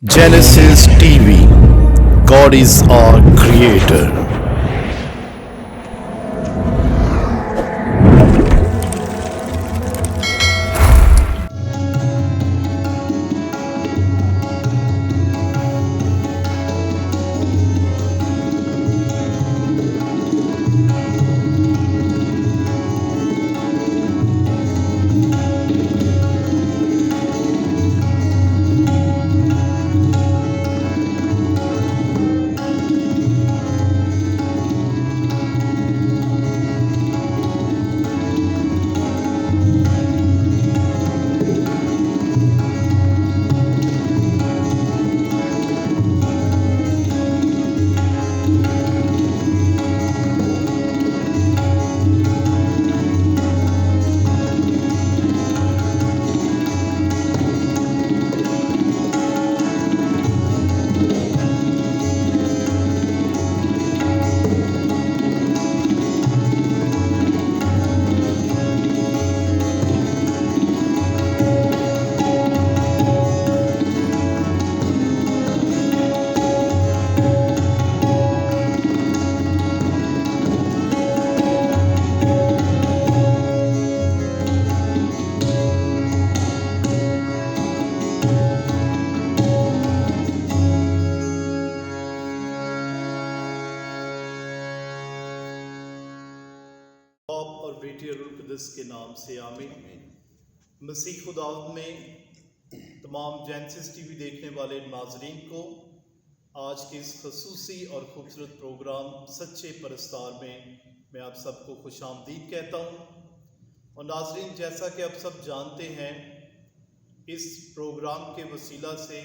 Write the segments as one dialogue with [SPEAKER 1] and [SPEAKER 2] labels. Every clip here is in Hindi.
[SPEAKER 1] Genesis TV. God is our creator.
[SPEAKER 2] बाप और बेटे रूह कुदस के नाम से आमीन। मसीह खुदावंद में तमाम जेनेसिस टीवी देखने वाले नाजरीन को आज के इस खसूसी और खूबसूरत प्रोग्राम सच्चे परस्तार में मैं आप सबको खुशामदीद कहता हूँ। और नाजरीन, जैसा कि आप सब जानते हैं, इस प्रोग्राम के वसीला से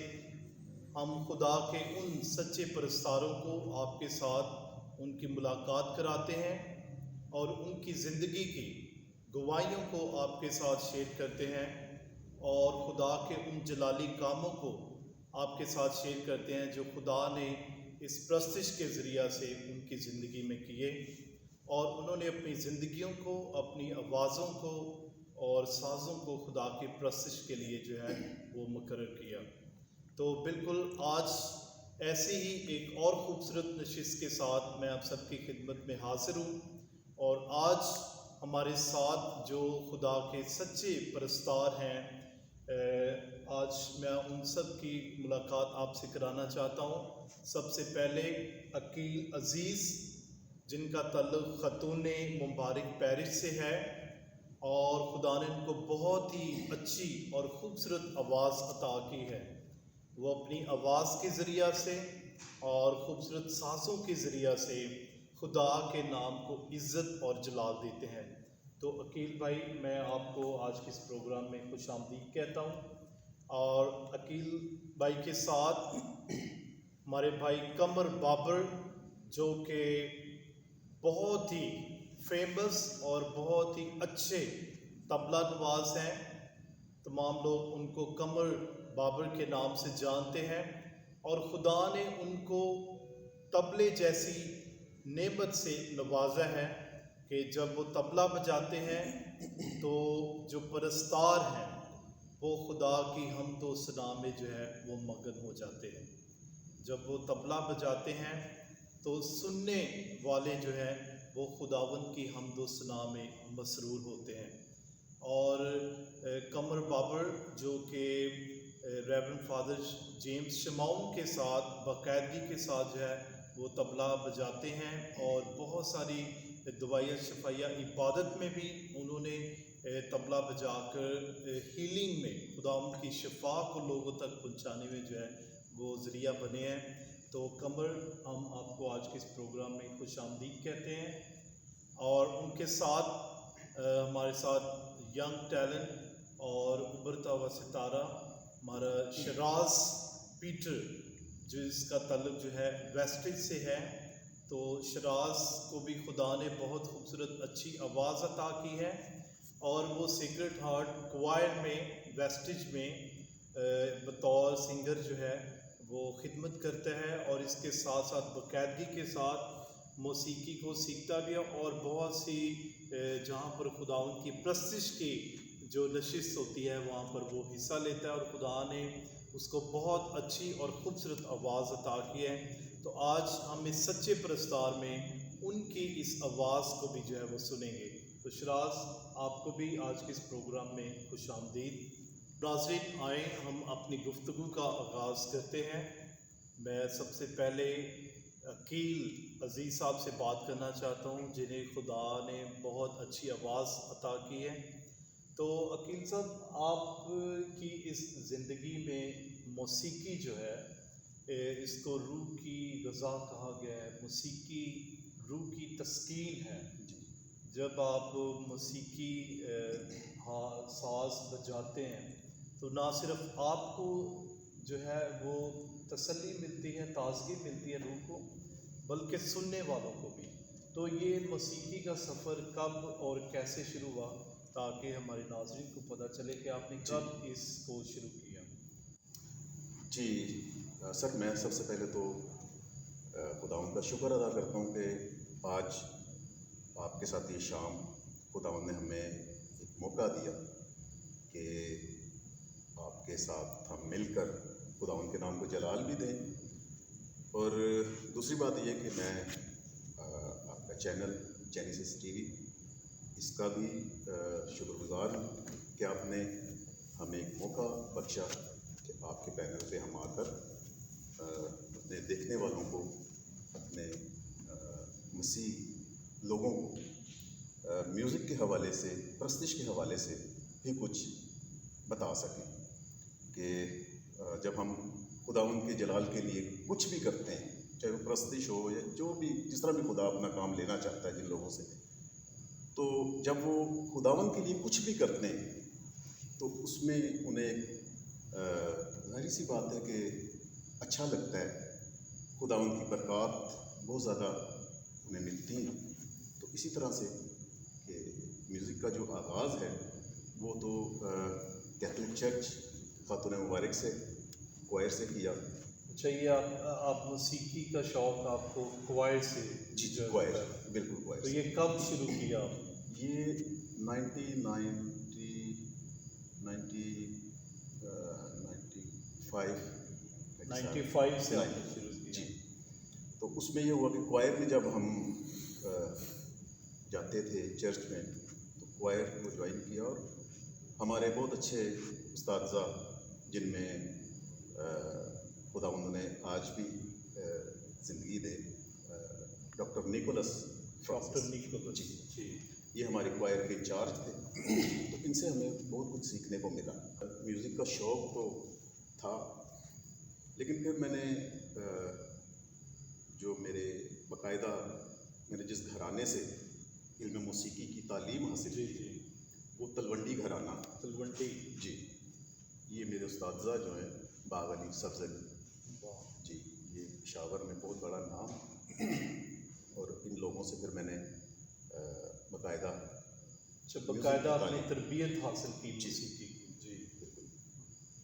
[SPEAKER 2] हम खुदा के उन सच्चे परस्तारों को आपके साथ उनकी मुलाकात कराते हैं और उनकी ज़िंदगी की गवाहियों को आपके साथ शेयर करते हैं और खुदा के उन जलाली कामों को आपके साथ शेयर करते हैं जो खुदा ने इस प्रस्तिश के ज़रिया से उनकी ज़िंदगी में किए और उन्होंने अपनी ज़िंदगियों को, अपनी आवाज़ों को और साज़ों को खुदा की प्रस्तिश के लिए जो है वो मुकर्रर किया। तो बिल्कुल आज ऐसे ही एक और ख़ूबसूरत नशिस्त के साथ मैं आप सबकी खिदमत में हाज़िर हूँ। और आज हमारे साथ जो खुदा के सच्चे परस्तार हैं, आज मैं उन सब की मुलाकात आपसे कराना चाहता हूँ। सबसे पहले अकील अज़ीज़, जिनका ताल्लुक़ ख़तून मुबारक पेरिस से है और खुदा ने उनको बहुत ही अच्छी और ख़ूबसूरत आवाज़ अता की है। वो अपनी आवाज़ के ज़रिया से और ख़ूबसूरत सांसों के ज़रिया से खुदा के नाम को इज़्ज़त और जलाल देते हैं। तो अकील भाई, मैं आपको आज के इस प्रोग्राम में खुशामदीद कहता हूँ। और अकील भाई के साथ हमारे भाई कमर बाबर, जो कि बहुत ही फेमस और बहुत ही अच्छे तबला नवाज हैं। तमाम लोग उनको कमर बाबर के नाम से जानते हैं और खुदा ने उनको तबले जैसी नेमत से नवाजा है कि जब वो तबला बजाते हैं तो जो परस्तार हैं वो खुदा की हमदो सना में जो है वो मगन हो जाते हैं। जब वो तबला बजाते हैं तो सुनने वाले जो हैं वो खुदावंद की हमदो सना में मसरूर होते हैं। और कमर बाबर, जो कि रेवरेंड फादर जेम्स शमाउन के साथ बाकायदगी के साथ जो है वो तबला बजाते हैं और बहुत सारी दवाइयाँ शफाइया इबादत में भी उन्होंने तबला बजाकर हीलिंग में खुदा की शफा को लोगों तक पहुंचाने में जो है वो ज़रिया बने हैं। तो कमर, हम आपको आज के इस प्रोग्राम में खुशामदीद कहते हैं। और उनके साथ हमारे साथ यंग टैलेंट और उभरता हुआ सितारा हमारा शराज पीटर, जिसका ताल्लुक़ जो है वेस्टेज से है। तो शराज को भी खुदा ने बहुत खूबसूरत अच्छी आवाज़ अता की है और वो सीक्रेट हार्ट क्वायर में वेस्टेज में बतौर सिंगर जो है वो खिदमत करता है और इसके साथ साथ बाकायदगी के साथ मौसीकी को सीखता भी है और बहुत सी जहाँ पर खुदावंद की प्रस्तिश की जो नशिस्त होती है वहाँ पर वो हिस्सा लेता है और खुदा ने उसको बहुत अच्छी और ख़ूबसूरत आवाज़ अता की है। तो आज हम इस सच्चे परस्तार में उनकी इस आवाज़ को भी जो है वो सुनेंगे। तो शराज, आपको भी आज के इस प्रोग्राम में खुशामदीद। नाज़रीन, आए हम अपनी गुफ्तगू का आगाज़ करते हैं। मैं सबसे पहले अकील अज़ीज़ साहब से बात करना चाहता हूँ, जिन्हें खुदा ने बहुत अच्छी आवाज़ अता की है। तो अकील साहब, आपकी इस ज़िंदगी में मौसीकी जो है, इसको रूह की ग़ज़ा कहा गया है, मौसीकी रूह की तस्कीन है। जब आप मौसीकी हाँ साज़ बजाते हैं तो ना सिर्फ़ आपको जो है वो तसल्ली मिलती है, ताज़गी मिलती है रूह को, बल्कि सुनने वालों को भी। तो ये मौसीकी का सफ़र कब और कैसे शुरू हुआ, ताकि हमारे नाज़रीन को पता चले कि आपने कब इसको शुरू किया?
[SPEAKER 3] जी सर, मैं सबसे पहले तो खुदावंद का शुक्र अदा करता हूँ कि आज आपके साथ ये शाम खुदावंद ने हमें एक मौका दिया कि आपके साथ हम मिलकर खुदावंद के नाम को जलाल भी दें। और दूसरी बात ये कि मैं आपका चैनल जेनेसिस टीवी, इसका भी शुक्रगुज़ार हूँ कि आपने हमें एक मौका बख्शा कि आपके पैनल पे हम आकर अपने देखने वालों को, अपने मसीह लोगों को म्यूज़िक के हवाले से, प्रस्तिश के हवाले से भी कुछ बता सकें कि जब हम खुदावंद के जलाल के लिए कुछ भी करते हैं, चाहे वो प्रस्तिश हो या जो भी, जिस तरह भी खुदा अपना काम लेना चाहता है जिन लोगों से, तो जब वो खुदावंद के लिए कुछ भी करते हैं तो उसमें उन्हें जाहिर सी बात है कि अच्छा लगता है, खुदावंद की बरक़ात बहुत ज़्यादा उन्हें मिलती हैं। तो इसी तरह से कि म्यूज़िक का जो आगाज़ है वो तो कैथोलिक चर्च खातून मुबारक से, क्वायर से किया।
[SPEAKER 2] अच्छा, ये आप मौसीकी का शौक़ आपको क्वायर से?
[SPEAKER 3] जी, क्वायर, बिल्कुल क्वायर।
[SPEAKER 2] तो ये कब शुरू किया?
[SPEAKER 3] ये
[SPEAKER 2] 95 से आपने शुरू किया?
[SPEAKER 3] जी। तो उसमें ये हुआ कि क्वायर में जब हम जाते थे चर्च में, तो क्वायर को ज्वाइन किया और हमारे बहुत अच्छे उस्ताद जिनमें खुदावंद ने आज भी ज़िंदगी दे, डॉक्टर निकोलस
[SPEAKER 2] जी,
[SPEAKER 3] ये हमारे क्वायर के इंचार्ज थे। तो इनसे हमें बहुत कुछ सीखने को मिला। म्यूज़िक का शौक़ तो था, लेकिन फिर मैंने जो बाकायदा मैंने जिस घराने से इल्म मौसीकी की तालीम हासिल की, वो तलवंडी घराना।
[SPEAKER 2] तलवंडी?
[SPEAKER 3] जी, ये मेरे उस्ताद जो हैं बाग अली सब्ज़ली जी, ये पेशावर में बहुत बड़ा नाम। और इन लोगों से फिर मैंने बाकायदा
[SPEAKER 2] अपनी तरबियत हासिल की मौसीकी की।
[SPEAKER 3] जी बिल्कुल।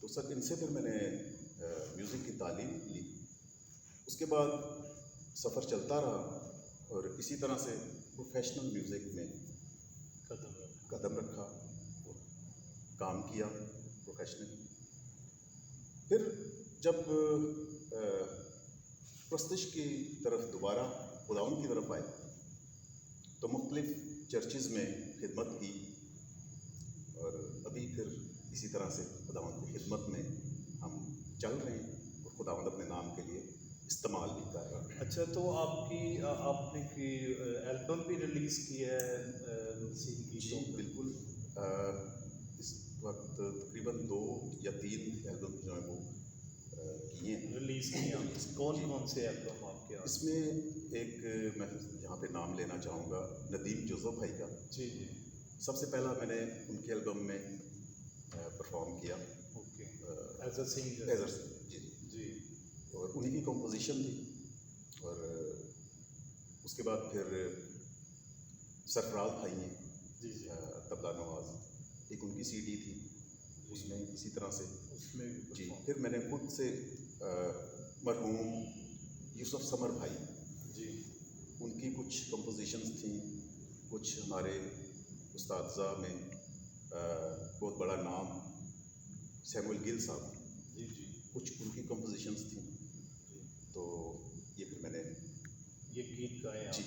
[SPEAKER 3] तो सर, इनसे फिर मैंने म्यूज़िक की तालीम ली। उसके बाद सफ़र चलता रहा और इसी तरह से प्रोफेशनल म्यूज़िक में कदम रखा और काम किया प्रोफेशनली। फिर जब प्रस्तिश की तरफ दोबारा खुदावंद की तरफ आए तो मुख्तलिफ चर्चेज़ में खिदमत की और अभी फिर इसी तरह से खुदावंद की खिदमत में हम चल रहे हैं और खुदावंद अपने नाम के लिए इस्तेमाल भी कर रहा है।
[SPEAKER 2] अच्छा, तो आपने की एल्बम भी रिलीज़ की है मसीह की?
[SPEAKER 3] जी बिल्कुल। इस वक्त तकरीबन 2 या 3 एल्बम जो हैं वो किए हैं,
[SPEAKER 2] रिलीज़ किए हैं। कौन से एल्बम आपके यहाँ?
[SPEAKER 3] इसमें एक मैं यहाँ पे नाम लेना चाहूँगा, नदीम जोसेफ भाई का।
[SPEAKER 2] जी।
[SPEAKER 3] सबसे पहला मैंने उनके एल्बम में परफॉर्म किया।
[SPEAKER 2] ओके। As a singer?
[SPEAKER 3] जी। और उन्हीं की कंपोजिशन थी। और उसके बाद फिर सरफराज भाई हैं तबला नवाज, एक उनकी सीडी थी, उसमें इसी तरह से जी। फिर मैंने खुद से मरहूम यूसुफ समर भाई
[SPEAKER 2] जी,
[SPEAKER 3] उनकी कुछ कंपोजिशंस थी, कुछ हमारे उस्ताद में बहुत बड़ा नाम सैमुअल गिल साहब
[SPEAKER 2] जी,
[SPEAKER 3] कुछ उनकी कंपोजिशंस थी, तो ये फिर मैंने
[SPEAKER 2] ये गीत गाए आप।
[SPEAKER 3] जी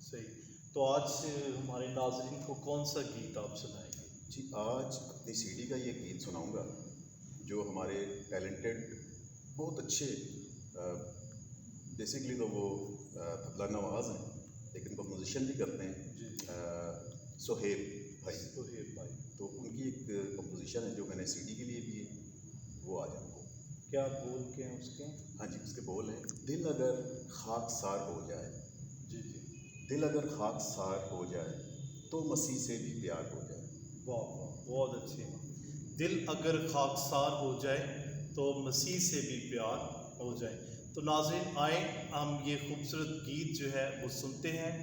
[SPEAKER 2] सही। तो आज हमारे नाज़रीन को कौन सा गीत आप सुनाएंगे?
[SPEAKER 3] जी आज अपनी सीडी का ये गीत सुनाऊंगा जो हमारे टैलेंटेड बहुत अच्छे बेसिकली तो वो तबला नवाज हैं लेकिन कंपोजिशन भी करते हैं, सोहेब भाई।
[SPEAKER 2] सोहेब भाई,
[SPEAKER 3] तो उनकी एक कंपोजिशन है जो मैंने सीडी के लिए भी है, वो आज आपको।
[SPEAKER 2] क्या बोल के हैं उसके?
[SPEAKER 3] हाँ जी, उसके बोल हैं, दिल अगर खाकसार हो जाए,
[SPEAKER 2] जी जी,
[SPEAKER 3] दिल अगर खाकसार हो जाए तो मसीह से भी प्यार हो जाए।
[SPEAKER 2] वाह वाह, बहुत अच्छी। दिल अगर खाकसार हो जाए तो मसीह से भी प्यार हो जाए। तो नाज़रीन आए हम ये खूबसूरत गीत जो है वो सुनते हैं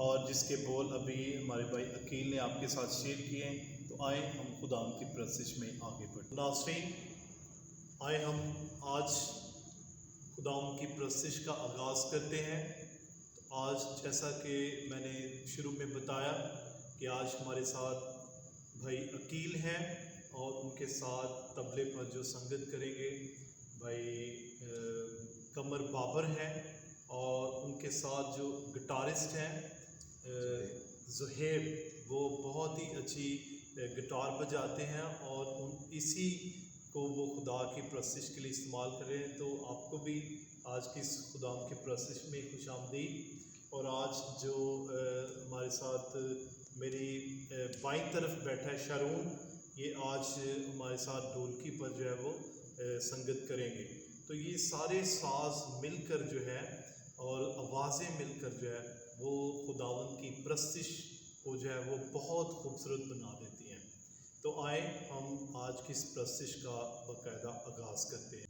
[SPEAKER 2] और जिसके बोल अभी हमारे भाई अकील ने आपके साथ शेयर किए हैं। तो आए हम खुदाम की परस्तिश में आगे बढ़ते। नाज़रीन आए हम आज खुदाम की परस्तिश का आगाज़ करते हैं। तो आज जैसा कि मैंने शुरू में बताया कि आज हमारे साथ भाई अकील हैं और उनके साथ तबले पर जो संगत करेंगे भाई कमर बाबर हैं और उनके साथ जो गिटारिस्ट हैं ज़ुहैब, वो बहुत ही अच्छी गिटार बजाते हैं और इसी को वो खुदा की परस्तिश के लिए इस्तेमाल कर रहे हैं। तो आपको भी आज की इस खुदा की परस्तिश में खुशामदीद। और आज जो हमारे साथ मेरी बाईं तरफ बैठा है शारून, ये आज हमारे साथ ढोलकी पर जो है वो संगत करेंगे। तो ये सारे साज मिलकर जो है और आवाज़ें मिलकर जो है वो खुदावन की परस्तिश को जो है वो बहुत खूबसूरत बना देती हैं। तो आए हम आज की इस परस्तिश का बाकायदा आगाज़ करते हैं।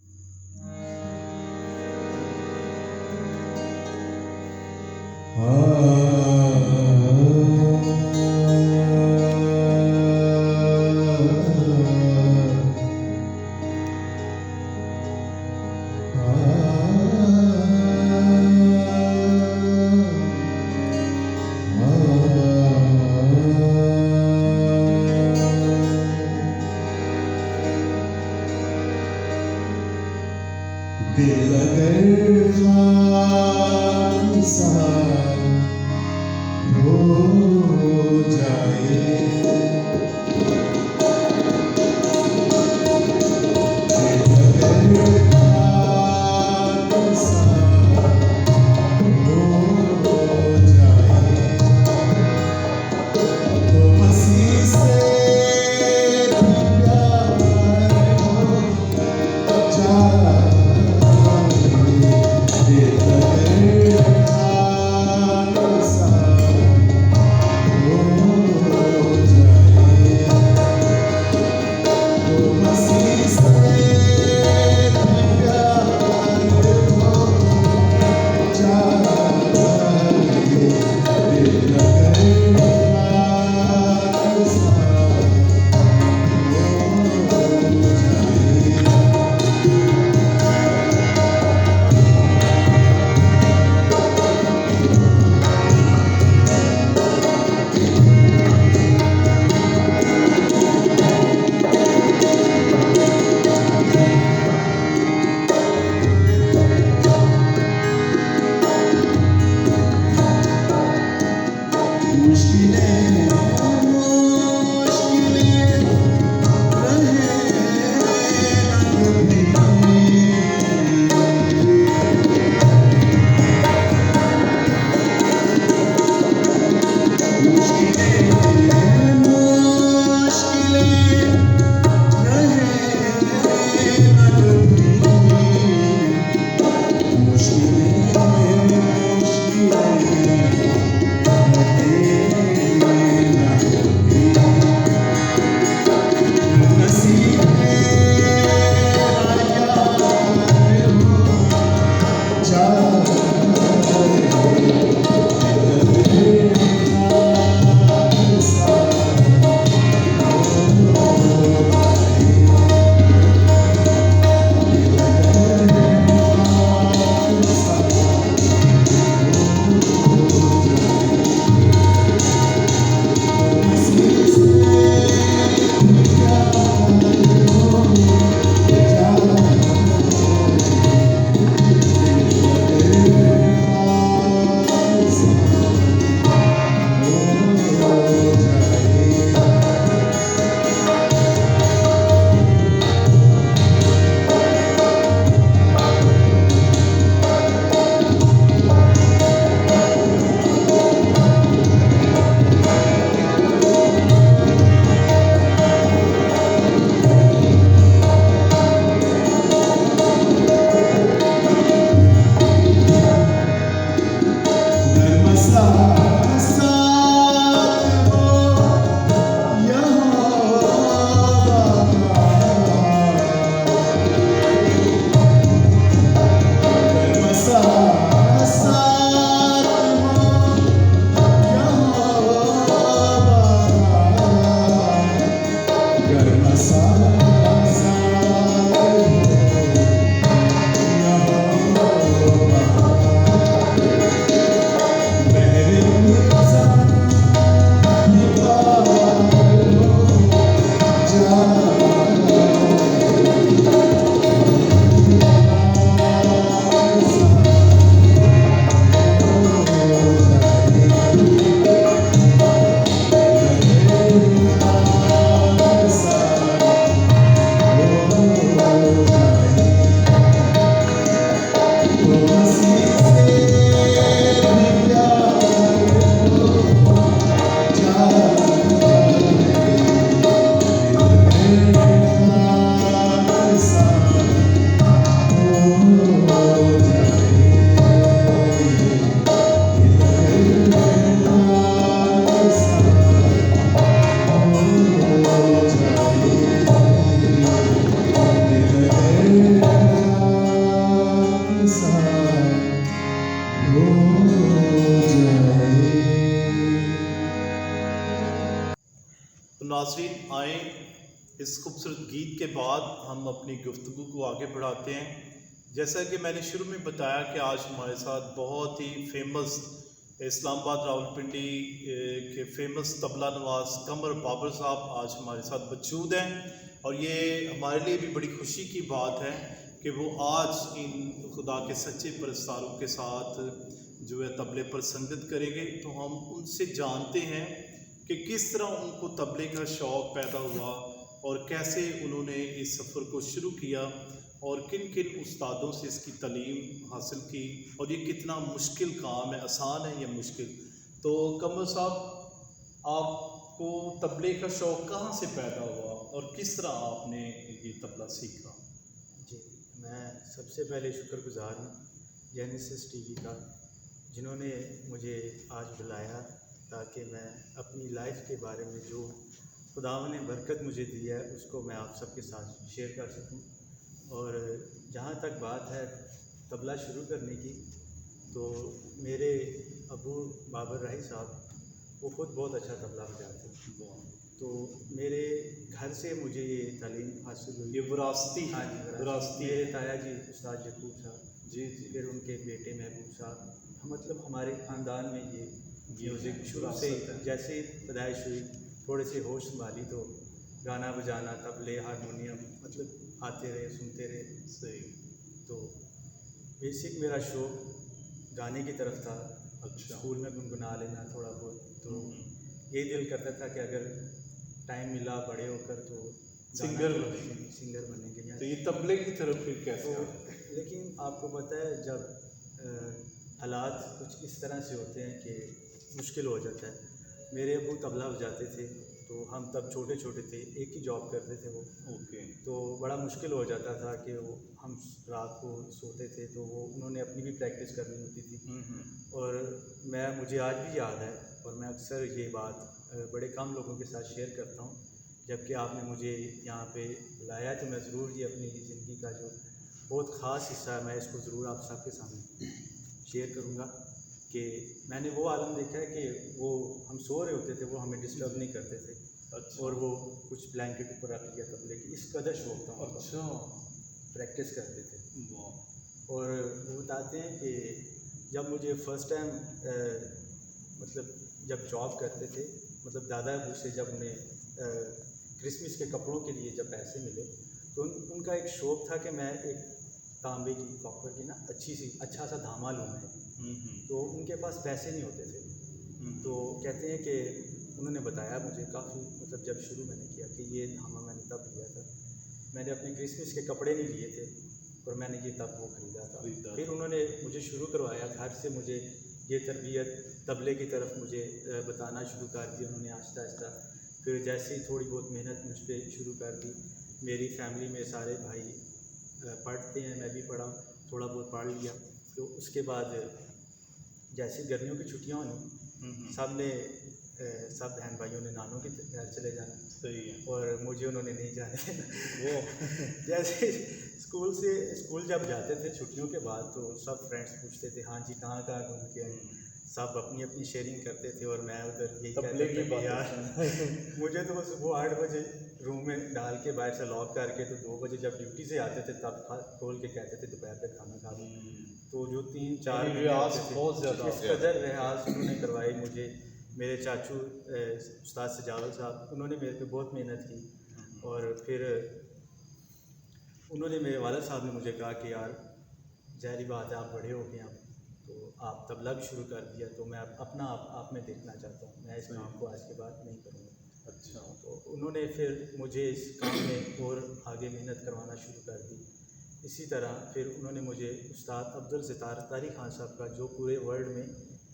[SPEAKER 4] दिल अगर खाकसार हो जाए, दिल अगर खाकसार हो जाए तो मसीह से भी प्यार हो जाए। Oh
[SPEAKER 2] नाज़रीन आए इस खूबसूरत गीत के बाद हम अपनी गुफ्तगू को आगे बढ़ाते हैं। जैसा कि मैंने शुरू में बताया कि आज हमारे साथ बहुत ही फेमस इस्लामाबाद रावलपिंडी के फेमस तबला नवाज कमर बाबर साहब आज हमारे साथ मौजूद हैं, और ये हमारे लिए भी बड़ी खुशी की बात है कि वो आज इन खुदा के सच्चे परस्तारों के साथ जो है तबले पर संगत करेंगे। तो हम उनसे जानते हैं कि किस तरह उनको तबले का शौक़ पैदा हुआ और कैसे उन्होंने इस सफ़र को शुरू किया और किन किन उस्तादों से इसकी तालीम हासिल की, और ये कितना मुश्किल काम है, आसान है या मुश्किल। तो कमर साहब, आपको तबले का शौक़ कहाँ से पैदा हुआ और किस तरह आपने ये तबला सीखा?
[SPEAKER 5] जी, मैं सबसे पहले शुक्रगुज़ार हूँ जेनेसिस टीवी का, जिन्होंने मुझे आज बुलाया ताकि मैं अपनी लाइफ के बारे में जो खुदावंद ने बरकत मुझे दी है उसको मैं आप सबके साथ शेयर कर सकूं। और जहाँ तक बात है तबला शुरू करने की, तो मेरे अबू बाबर राही साहब वो ख़ुद बहुत अच्छा तबला बजाते हैं, तो मेरे घर से मुझे ये तालीम हासिल हुई।
[SPEAKER 2] ये विरासती?
[SPEAKER 5] हाँ जी,
[SPEAKER 2] विरासती।
[SPEAKER 5] मेरे ताया जी उस्ताद यकूब साहब,
[SPEAKER 2] जी।
[SPEAKER 5] फिर उनके बेटे महबूब साहब, मतलब हमारे ख़ानदान में ये म्यूज़िक शुरू से
[SPEAKER 2] विरासत है।
[SPEAKER 5] जैसे ही पैदाइश हुई, थोड़े से होश संभाली तो गाना बजाना, तबले, हारमोनियम मतलब आते रहे, सुनते रहे।
[SPEAKER 2] सही।
[SPEAKER 5] तो बेसिक मेरा शौक़ गाने की तरफ था।
[SPEAKER 2] अच्छा।
[SPEAKER 5] स्कूल में गुनगुना लेना थोड़ा बहुत, तो ये दिल करता था कि अगर टाइम मिला बड़े होकर तो
[SPEAKER 2] सिंगर
[SPEAKER 5] गाना
[SPEAKER 2] बनेंगे।
[SPEAKER 5] सिंगर बनेंगे।
[SPEAKER 2] तो ये तबले की तरफ फिर कैसे
[SPEAKER 5] तो
[SPEAKER 2] आए?
[SPEAKER 5] लेकिन आपको पता है जब हालात कुछ इस तरह से होते हैं कि मुश्किल हो जाता है। मेरे अबू तबला बजाते थे, तो हम तब छोटे छोटे थे, एक ही जॉब करते थे वो।
[SPEAKER 2] ओके।
[SPEAKER 5] तो बड़ा मुश्किल हो जाता था कि वो हम रात को सोते थे तो वो उन्होंने अपनी भी प्रैक्टिस करनी होती थी। और मुझे आज भी याद है, और मैं अक्सर ये बात बड़े कम लोगों के साथ शेयर करता हूँ। जबकि आपने मुझे यहाँ पे बुलाया तो मैं ज़रूर ये अपनी ज़िंदगी का जो बहुत ख़ास हिस्सा है मैं इसको ज़रूर आप सबके सामने शेयर करूँगा कि मैंने वो आलम देखा है कि वो हम सो रहे होते थे, वो हमें डिस्टर्ब नहीं करते थे।
[SPEAKER 2] अच्छा।
[SPEAKER 5] और वो कुछ ब्लैंकेट ऊपर रख लिया तबले की, इस कदर शौक था उनको।
[SPEAKER 2] अच्छा।
[SPEAKER 5] प्रैक्टिस करते थे।
[SPEAKER 2] वाह।
[SPEAKER 5] और वो बताते हैं कि जब मुझे फ़र्स्ट टाइम मतलब जब जॉब करते थे, मतलब दादा अबू से जब उन्हें क्रिसमस के कपड़ों के लिए जब पैसे मिले, तो उनका एक शौक़ था कि मैं एक तांबे की कॉपर की ना अच्छा सा धामा लूँ मैं। तो उनके पास पैसे नहीं होते थे, तो कहते हैं कि उन्होंने बताया मुझे काफ़ी, मतलब जब शुरू मैंने किया कि ये धामा मैंने तब लिया था, मैंने अपने क्रिसमस के कपड़े नहीं लिए थे और मैंने ये तब वो ख़रीदा था। फिर उन्होंने मुझे शुरू करवाया घर से, मुझे ये तरबियत तबले की तरफ मुझे बताना शुरू कर दी उन्होंने आहिस्ता आहिस्ता। फिर जैसे ही थोड़ी बहुत मेहनत मुझ पर शुरू कर दी, मेरी फैमिली में सारे भाई पढ़ते हैं, मैं भी पढ़ा, थोड़ा बहुत पढ़ लिया। तो उसके बाद जैसे गर्मियों की छुट्टियाँ होनी, सब बहन भाइयों ने नानों के घर चले जाना।
[SPEAKER 2] सही है।
[SPEAKER 5] और मुझे उन्होंने नहीं जाने देना।
[SPEAKER 2] वो
[SPEAKER 5] जैसे स्कूल जब जाते थे छुट्टियों के बाद, तो सब फ्रेंड्स पूछते थे हाँ जी कहाँ कहाँ घूम के आए। सब अपनी अपनी शेयरिंग करते थे और मैं उधर यही
[SPEAKER 2] तबले
[SPEAKER 5] कहता
[SPEAKER 2] की
[SPEAKER 5] था
[SPEAKER 2] बात
[SPEAKER 5] कि यार मुझे तो सुबह 8 बजे रूम में डाल के बाहर से लॉक करके, तो 2 बजे जब ड्यूटी से आते थे तब खोल के कहते थे दोपहर तक खाना खा लो। तो जो 3-4
[SPEAKER 2] रियाज बहुत ज़्यादा
[SPEAKER 5] इस कदर रियाज उन्होंने करवाई मुझे। मेरे चाचू उस्ताद सजावल साहब, उन्होंने मेरे पे बहुत मेहनत की। और फिर उन्होंने, मेरे वालिद साहब ने मुझे कहा कि यार ज़ाहिर बात है आप बड़े हो गए, आप तो आप तबला भी शुरू कर दिया, तो मैं अपना आप में देखना चाहता हूँ, मैं इस काम को आज के बाद नहीं करूँगा।
[SPEAKER 2] अच्छा।
[SPEAKER 5] तो उन्होंने फिर मुझे इस काम में और आगे मेहनत करवाना शुरू कर दी। इसी तरह फिर उन्होंने मुझे उस्ताद अब्दुल सितार तारी खान साहब का, जो पूरे वर्ल्ड में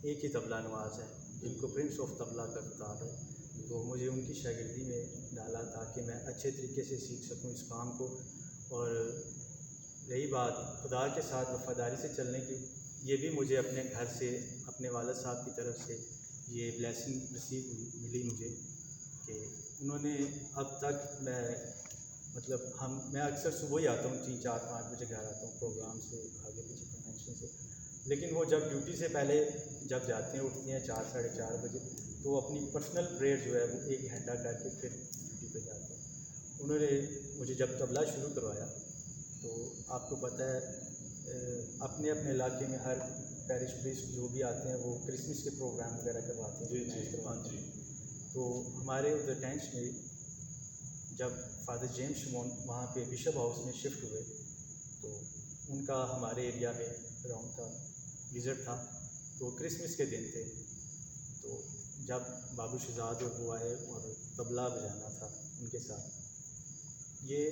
[SPEAKER 5] एक ही तबला नवाज है जिनको प्रिंस ऑफ तबला का खिताब है, तो मुझे उनकी शागिर्दी में डाला ताकि मैं अच्छे तरीके से सीख सकूं इस काम को। और रही बात खुदा के साथ वफ़ादारी से चलने की, ये भी मुझे अपने घर से, अपने वालिद साहब की तरफ से ये ब्लेसिंग रिसीव मिली मुझे कि उन्होंने अब तक मैं अक्सर सुबह ही आता हूँ, 3-4-5 बजे घर आता हूँ प्रोग्राम से, आगे पीछे कन्वेंशन से। लेकिन वो जब ड्यूटी से पहले जब जाते हैं, उठती हैं 4 साढ़े 4 बजे, तो वो अपनी पर्सनल प्रेयर जो है वो 1 घंटा करके फिर ड्यूटी पे जाते हैं। उन्होंने मुझे जब तबला शुरू करवाया, तो आपको पता है अपने अपने इलाके में हर पैरिश प्रीस्ट जो भी आते हैं वो क्रिसमस के प्रोग्राम वगैरह करवाते हैं, करवाते हैं। तो हमारे उधर टेंट्स में जब फादर जेम्स शिमोन वहाँ पे बिशप हाउस में शिफ्ट हुए, तो उनका हमारे एरिया में राउंड था, विज़िट था। तो क्रिसमस के दिन थे, तो जब बाबू शहजाद और वो आए और तबला बजाना था उनके साथ। ये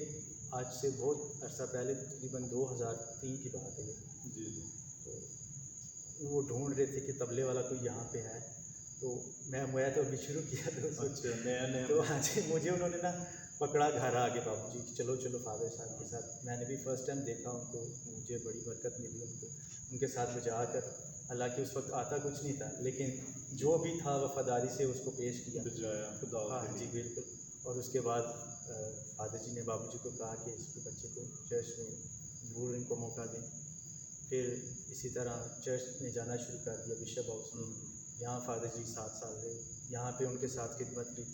[SPEAKER 5] आज से बहुत अर्सा पहले, तकरीबन 2003 की बात है ये।
[SPEAKER 2] जी।
[SPEAKER 5] तो वो ढूंढ रहे थे कि तबले वाला कोई यहाँ पे है, तो मैं तो अभी शुरू किया था।
[SPEAKER 2] अच्छा, नया
[SPEAKER 5] तो हाँ जी, मुझे उन्होंने ना पकड़ा घर आगे बाबू जी, चलो चलो फादर साहब के साथ। मैंने भी फ़र्स्ट टाइम देखा उनको, मुझे बड़ी बरकत मिली उनको उनके साथ बजा कर। हालांकि उस वक्त आता कुछ नहीं था, लेकिन जो भी था वफादारी से उसको पेश किया,
[SPEAKER 2] बजाया खुदा।
[SPEAKER 5] हाँ जी बिल्कुल। और उसके बाद फादर जी ने बाबू जी को कहा कि इसको बच्चे को चर्च में ज़रूर इनको मौका दें। फिर इसी तरह चर्च में जाना शुरू कर दिया, बिशप हाउस में। यहाँ फादर जी 7 साल रहे, यहाँ पे उनके साथ खिदमत की।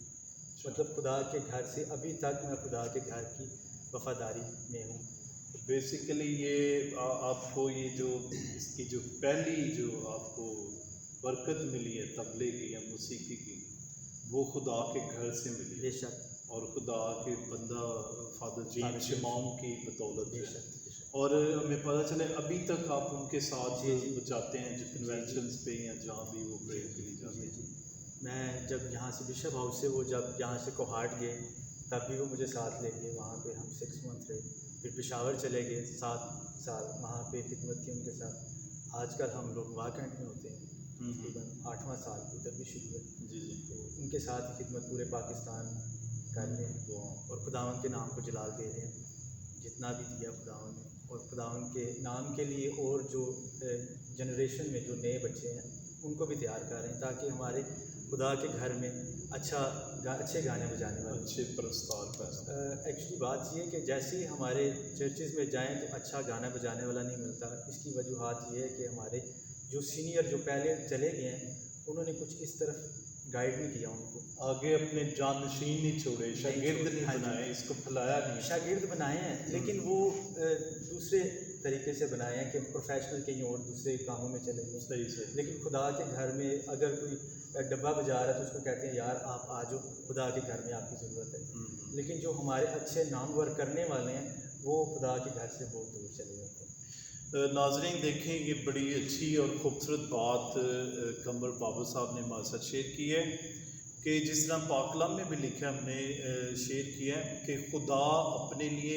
[SPEAKER 5] मतलब खुदा के घर से अभी तक मैं खुदा के घर की वफादारी में हूँ।
[SPEAKER 2] बेसिकली ये आपको ये जो इसकी जो पहली जो आपको बरकत मिली है तबले की या मौसीकी की, वो खुदा के घर से मिली है,
[SPEAKER 5] बेशक,
[SPEAKER 2] और खुदा के बंदा फादर जेम्स शिमोन की बदौलत है।
[SPEAKER 5] बेशक।
[SPEAKER 2] और हमें पता चले अभी तक आप उनके साथ
[SPEAKER 5] जी, जी।
[SPEAKER 2] बचाते हैं, जो कन्वेंशंस पे या जहाँ भी वो प्रेयर के लिए जाते हैं।
[SPEAKER 5] जी। मैं जब यहाँ से बिशप हाउस से वो जब यहाँ से कोहाट गए, तब भी वो मुझे साथ ले गए। वहाँ पे हम 6 मंथ रहे। फिर पेशावर चले गए, 7 साल वहाँ पे खिदमत की उनके साथ। आजकल हम लोग वाह कैंट में होते हैं, तकरीबन 8वां साल उधर भी शुरू है।
[SPEAKER 2] जी जी।
[SPEAKER 5] तो उनके साथ खिदमत पूरे पाकिस्तान कर रहे हैं, और खुदावन के नाम को जलाल दे रहे हैं, जितना भी दिया खुदावन ने। और खुदावन के नाम के लिए और जो जनरेशन में जो नए बच्चे हैं उनको भी तैयार कर रहे हैं, ताकि हमारे खुदा के घर में अच्छे गाने बजाने वाले,
[SPEAKER 2] अच्छे प्रस्ताव पैदा।
[SPEAKER 5] एक्चुअली बात ये है कि जैसे ही हमारे चर्चेज़ में जाएं तो अच्छा गाना बजाने वाला नहीं मिलता। इसकी वजूहत ये है कि हमारे जो सीनियर जो पहले चले गए हैं, उन्होंने कुछ इस तरफ गाइड नहीं किया उनको,
[SPEAKER 2] आगे अपने जानशीन नहीं छोड़े, शागिर्द नहीं
[SPEAKER 5] हाँ जी।
[SPEAKER 2] बनाए, इसको फैलाया नहीं।
[SPEAKER 5] शागिर्द बनाए हैं, लेकिन वो दूसरे तरीके से बनाए हैं कि प्रोफेशनल कहीं और दूसरे कामों में चले गए।
[SPEAKER 2] सही सही।
[SPEAKER 5] लेकिन खुदा के घर में अगर कोई डब्बा बजा रहा है तो उसको कहते हैं यार आप आ जाओ, खुदा के घर में आपकी ज़रूरत है। लेकिन जो हमारे अच्छे नामवर करने वाले हैं वो खुदा के घर से बहुत दूर चले जाते हैं।
[SPEAKER 2] नाज़रीन देखें, ये बड़ी अच्छी और ख़ूबसूरत बात कमर बाबू साहब ने हमारे साथ शेयर की है कि जिस तरह पाकलाम में भी लिखा हमने शेयर किया है कि खुदा अपने लिए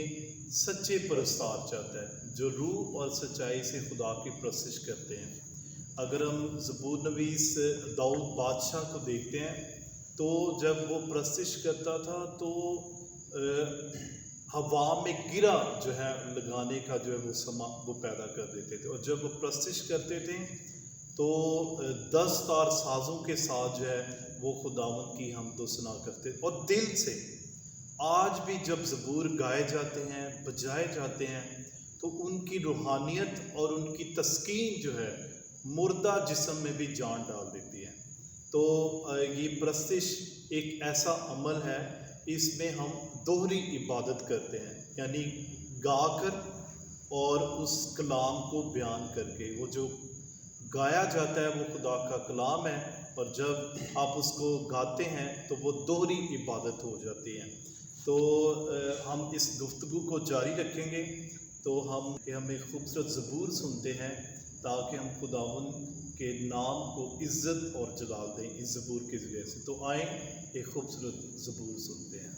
[SPEAKER 2] सच्चे परस्तार चाहता है, जो रूह और सच्चाई से खुदा की परस्तिश करते हैं। अगर हम ज़बूर नवीस दाऊद बादशाह को देखते हैं, तो जब वो परस्तिश करता था तो हवा में गिरा जो है लगाने का जो है वो समा वो पैदा कर देते थे। और जब वो परस्तिश करते थे तो 10 तार साज़ों के साथ जो है वो खुदावंद की हमदो सना करते, और दिल से। आज भी जब ज़बूर गाए जाते हैं, बजाए जाते हैं, तो उनकी रूहानियत और उनकी तस्कीन जो है मुर्दा जिस्म में भी जान डाल देती है। तो ये परस्तिश एक ऐसा अमल है, इसमें हम दोहरी इबादत करते हैं, यानी गाकर और उस कलाम को बयान करके। वो जो गाया जाता है वो खुदा का कलाम है, और जब आप उसको गाते हैं तो वो दोहरी इबादत हो जाती है। तो हम इस गुफ्तगू को जारी रखेंगे, तो हम एक खूबसूरत ज़बूर सुनते हैं ताकि हम खुदावंद के नाम को इज़्ज़त और जलाल दें इस ज़बूर के ज़रिए से। तो आए एक खूबसूरत ज़बूर सुनते हैं।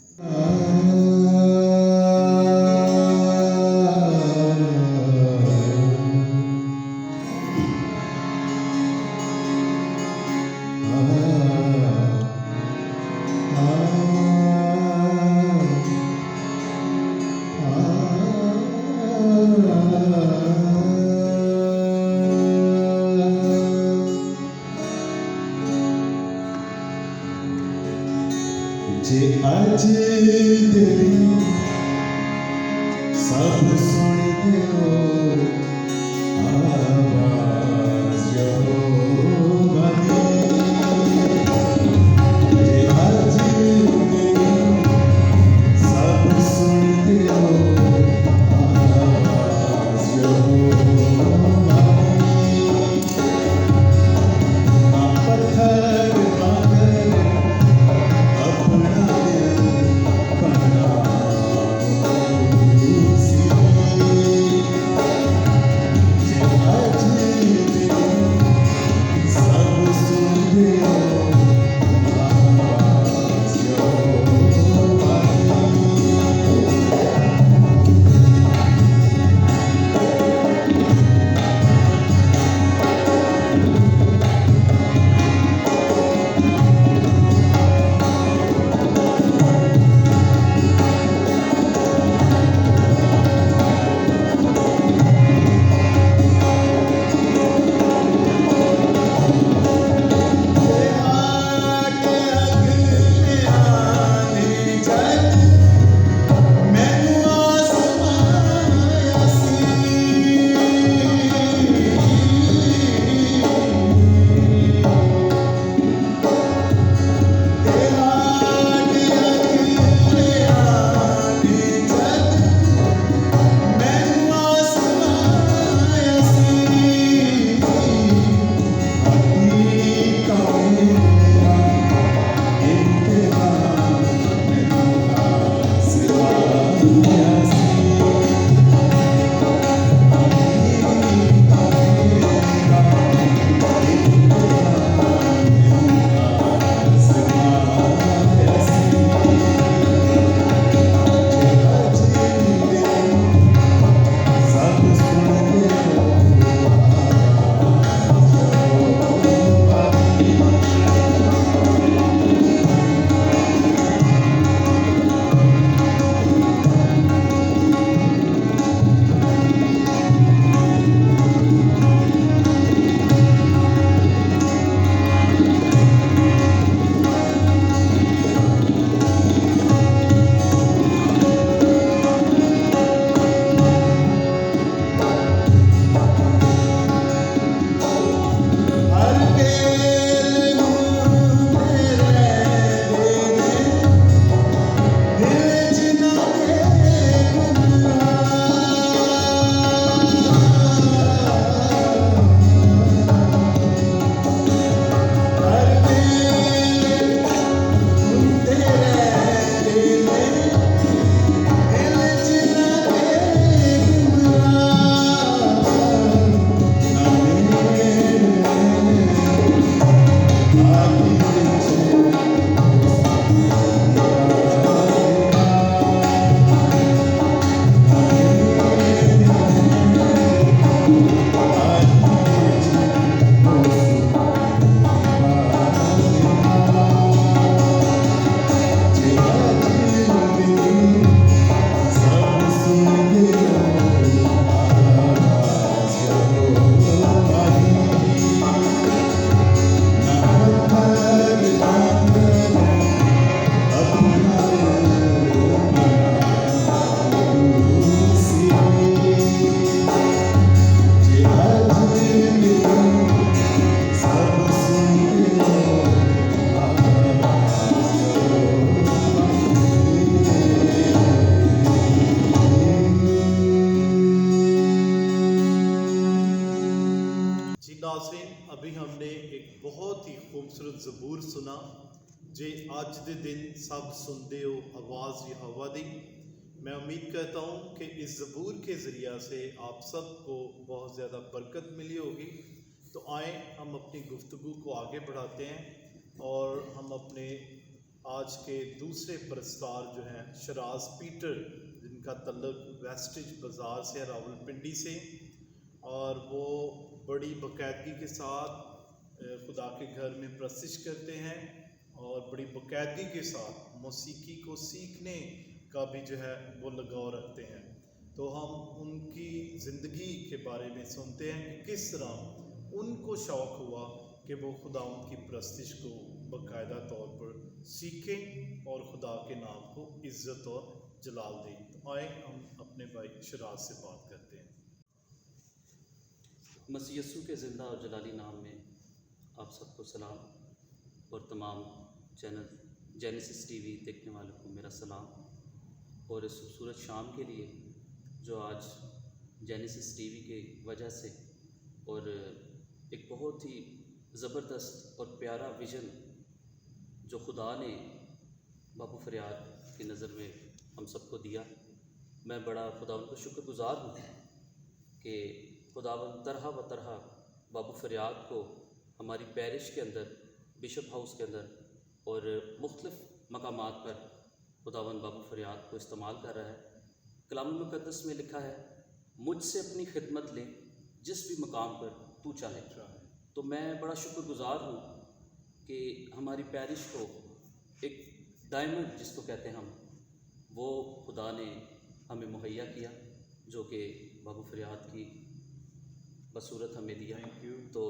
[SPEAKER 4] जे अज तेरी सब सुन दियो आवाज,
[SPEAKER 2] नाज़रीन, अभी हमने एक बहुत ही खूबसूरत ज़बूर सुना जे अज दे दिन सब सुनते हो आवाज़ या हवा दी। मैं उम्मीद करता हूँ कि इस ज़बूर के ज़रिया से आप सबको बहुत ज़्यादा बरकत मिली होगी। तो आए हम अपनी गुफ्तगू को आगे बढ़ाते हैं और हम अपने आज के दूसरे परस्तार जो हैं शराज पीटर, जिनका तल्लुक वेस्टेज बाज़ार से है, रावलपिंडी से, और वो बड़ी बाकायदगी के साथ खुदा के घर में प्रस्तिश करते हैं और बड़ी बाकायदगी के साथ मौसीकी को सीखने का भी जो है वो लगाव रखते हैं। तो हम उनकी ज़िंदगी के बारे में सुनते हैं कि किस तरह उनको शौक़ हुआ कि वो खुदा उनकी प्रस्तिश को बाकायदा तौर पर सीखें और खुदा के नाम को इज़्ज़त और जलाल दें। तो आए हम अपने भाई शराज से बात करते हैं।
[SPEAKER 6] मसीह यस्सू के ज़िंदा और जलाली नाम में आप सबको सलाम, और तमाम चैनल जेनेसिस टीवी देखने वालों को मेरा सलाम। और इस खूबसूरत शाम के लिए जो आज जेनेसिस टीवी के वजह से और एक बहुत ही ज़बरदस्त और प्यारा विज़न जो खुदा ने बाबू फरियाद की नज़र में हम सबको दिया, मैं बड़ा खुदावंद का शुक्रगुज़ार हूँ कि खुदावंद तरह व तरह बाबू फरियाद को हमारी पैरिश के अंदर, बिशप हाउस के अंदर और मुख्तलिफ़ मकामात पर खुदावंद बाबू फरियाद को इस्तेमाल कर रहा है। कलाम मुक़द्दस में लिखा है, मुझसे अपनी खिदमत ले जिस भी मकाम पर तू चाहे। तो मैं बड़ा शुक्रगुज़ार हूँ कि हमारी पैरिश को एक डायमंड जिसको कहते हैं हम, वो खुदा ने हमें मुहैया किया, जो कि बाबू फरियाद की बसूरत हमें दिया। तो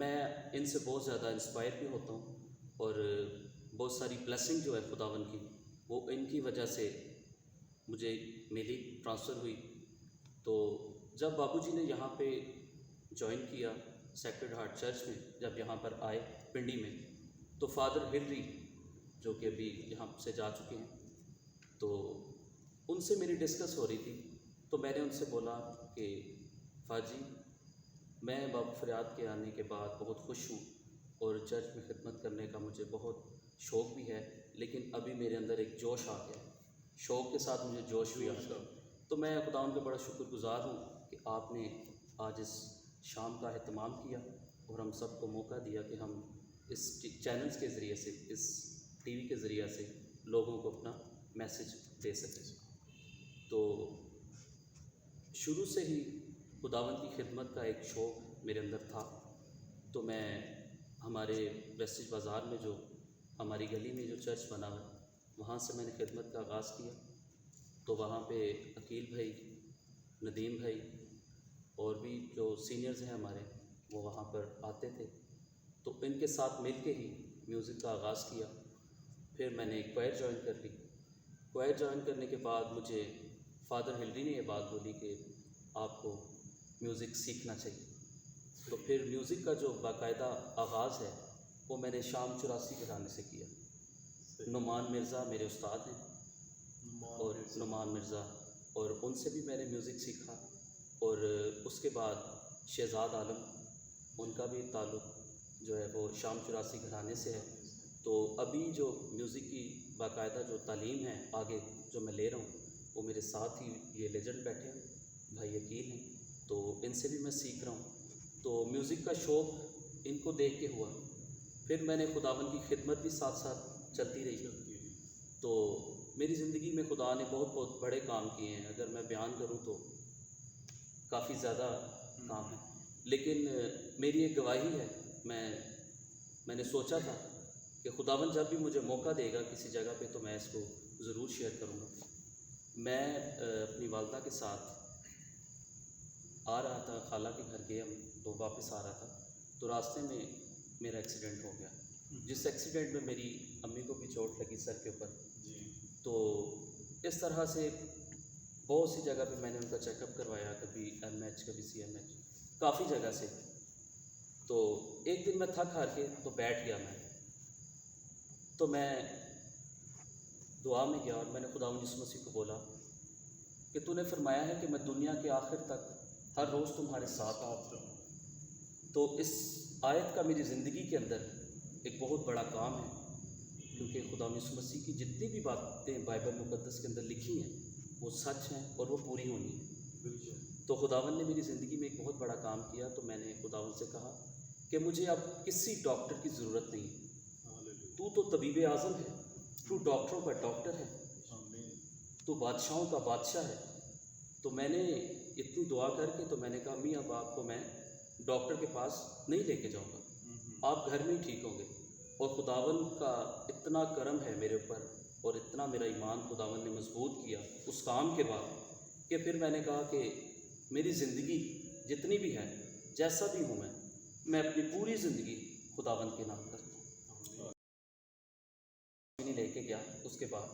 [SPEAKER 6] मैं इनसे बहुत ज़्यादा इंस्पायर भी होता हूँ और बहुत सारी ब्लेसिंग जो है खुदावन की, वो इनकी वजह से मुझे मिली, ट्रांसफ़र हुई। तो जब बाबूजी ने यहाँ पे ज्वाइन किया सेक्रेड हार्ट चर्च में, जब यहाँ पर आए पिंडी में, तो फादर हिलरी जो कि अभी यहाँ से जा चुके हैं, तो उनसे मेरी डिस्कस हो रही थी। तो मैंने उनसे बोला कि फ़ाजी, मैं बाबू फरियाद के आने के बाद बहुत खुश हूँ और चर्च में खिदमत करने का मुझे बहुत शौक़ भी है, लेकिन अभी मेरे अंदर एक जोश आ गया, शौक़ के साथ मुझे जोश भी आ गया। तो मैं खुदा उनका बड़ा शुक्रगुज़ार हूँ कि आपने आज इस शाम का एहतमाम किया और हम सबको मौका दिया कि हम इस चैनल्स के ज़रिए से, इस टीवी के ज़रिए से लोगों को अपना मैसेज दे सकें। तो शुरू से ही खुदावंद की खिदमत का एक शौक़ मेरे अंदर था। तो मैं हमारे वेस्टेज बाज़ार में जो हमारी गली में जो चर्च बना है, वहाँ से मैंने खिदमत का आगाज़ किया। तो वहाँ पे अकील भाई, नदीम भाई और भी जो सीनियर्स हैं हमारे, वो वहाँ पर आते थे। तो इनके साथ मिल के ही म्यूज़िक का आगाज़ किया। फिर मैंने क्वायर ज्वाइन कर ली। क्वायर ज्वाइन करने के बाद मुझे फादर हिलरी ने ये बात बोली कि आपको म्यूज़िक सीखना चाहिए। तो फिर म्यूज़िक का जो बाकायदा आगाज़ है वो मैंने शाम 84 घराने से किया। नुमान मिर्ज़ा मेरे उस्ताद हैं, और नुमान मिर्ज़ा, और उनसे भी मैंने म्यूज़िक सीखा। और उसके बाद शहज़ाद आलम, उनका भी ताल्लुक़ जो है वो शाम 84 घराने से है। तो अभी जो म्यूज़िक की बाकायदा जो तालीम है आगे जो मैं ले रहा हूँ, वो मेरे साथ ही ये लेजेंड बैठे हैं, भाई अकील हैं, तो इनसे भी मैं सीख रहा हूँ। तो म्यूज़िक का शौक़ इनको देख के हुआ। फिर मैंने खुदावन की खिदमत भी साथ साथ चलती रही। तो मेरी ज़िंदगी में खुदा ने बहुत बहुत बड़े काम किए हैं। अगर मैं बयान करूँ तो काफ़ी ज़्यादा काम है, लेकिन मेरी एक गवाही है। मैंने सोचा था कि खुदावन जब भी मुझे मौका देगा किसी जगह पे, तो मैं इसको ज़रूर शेयर करूँगा। मैं अपनी वालदा के साथ आ रहा था, खाला के घर गया, तो वापस आ रहा था, तो रास्ते में मेरा एक्सीडेंट हो गया, जिस एक्सीडेंट में मेरी अम्मी को भी चोट लगी सर के ऊपर। तो इस तरह से बहुत सी जगह पे मैंने उनका चेकअप करवाया, कभी MH, कभी CMH, काफ़ी जगह से। तो एक दिन मैं थक हार के तो बैठ गया मैं, तो मैं दुआ में गया और मैंने खुदावंद यीशु मसीह को बोला कि तूने फरमाया है कि मैं दुनिया के आखिर तक हर रोज़ तुम्हारे साथ आऊँ। तो इस आयत का मेरी ज़िंदगी के अंदर एक बहुत बड़ा काम है, क्योंकि खुदा यीशु मसीह की जितनी भी बातें बाइबल मुकद्दस के अंदर लिखी हैं वो सच हैं और वो पूरी होनी है। तो खुदावन ने मेरी ज़िंदगी में एक बहुत बड़ा काम किया। तो मैंने खुदावन से कहा कि मुझे अब किसी डॉक्टर की ज़रूरत नहीं, तू तो तबीब आज़म है, तू डॉक्टरों का डॉक्टर है, तू बादशाहों का बादशाह है। तो मैंने इतनी दुआ करके तो मैंने कहा अम्मी अब आपको मैं डॉक्टर के पास नहीं लेके जाऊंगा, आप घर में ही ठीक होंगे। और खुदावन का इतना करम है मेरे ऊपर और इतना मेरा ईमान खुदावन ने मजबूत किया उस काम के बाद कि फिर मैंने कहा कि मेरी ज़िंदगी जितनी भी है, जैसा भी हूँ मैं अपनी पूरी ज़िंदगी खुदावन के नाम करता हूँ। नहीं लेके गया उसके बाद,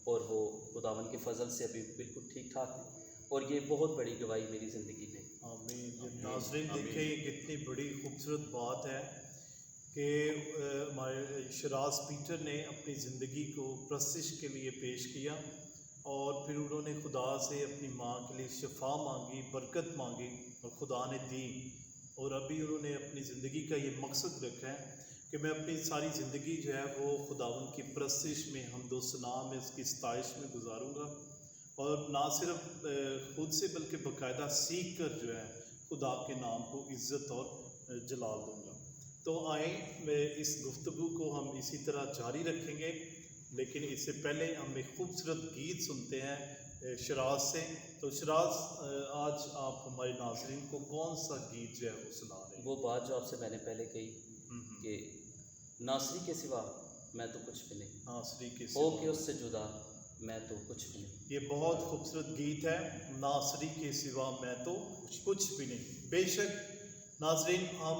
[SPEAKER 6] और वो खुदावन के फजल से अभी बिल्कुल ठीक ठाक है, और ये बहुत बड़ी गवाही मेरी ज़िंदगी में।
[SPEAKER 2] आमीन। नाज़रीन देखिए ये कितनी बड़ी खूबसूरत बात है कि हमारे शराज पीटर ने अपनी ज़िंदगी को प्रस्तिश के लिए पेश किया और फिर उन्होंने खुदा से अपनी माँ के लिए शिफा मांगी, बरकत मांगी और खुदा ने दी। और अभी उन्होंने अपनी ज़िंदगी का ये मकसद रखा है कि मैं अपनी सारी ज़िंदगी जो है वो खुदावन की प्रस्तिश में, हमदो सना में, उसकी सताइश में गुजारूँगा। और ना सिर्फ खुद से बल्कि बाकायदा सीख कर जो है खुदा के नाम को इज़्ज़त और जलाल दूँगा। तो आए इस गुफ्तगू को हम इसी तरह जारी रखेंगे, लेकिन इससे पहले हम एक खूबसूरत गीत सुनते हैं शराज से। तो शराज आज आप हमारे नाज़रीन को कौन सा गीत जो है वो सुना रहे हैं?
[SPEAKER 6] वो बात जो आपसे मैंने पहले कही कि नासरी के सिवा मैं तो कुछ भी नहीं,
[SPEAKER 2] नासरी के
[SPEAKER 6] हो के उससे जुदा मैं तो कुछ भी नहीं।
[SPEAKER 2] ये बहुत खूबसूरत गीत है, नासरी के सिवा मैं तो कुछ भी नहीं। बेशक नाज़रीन हम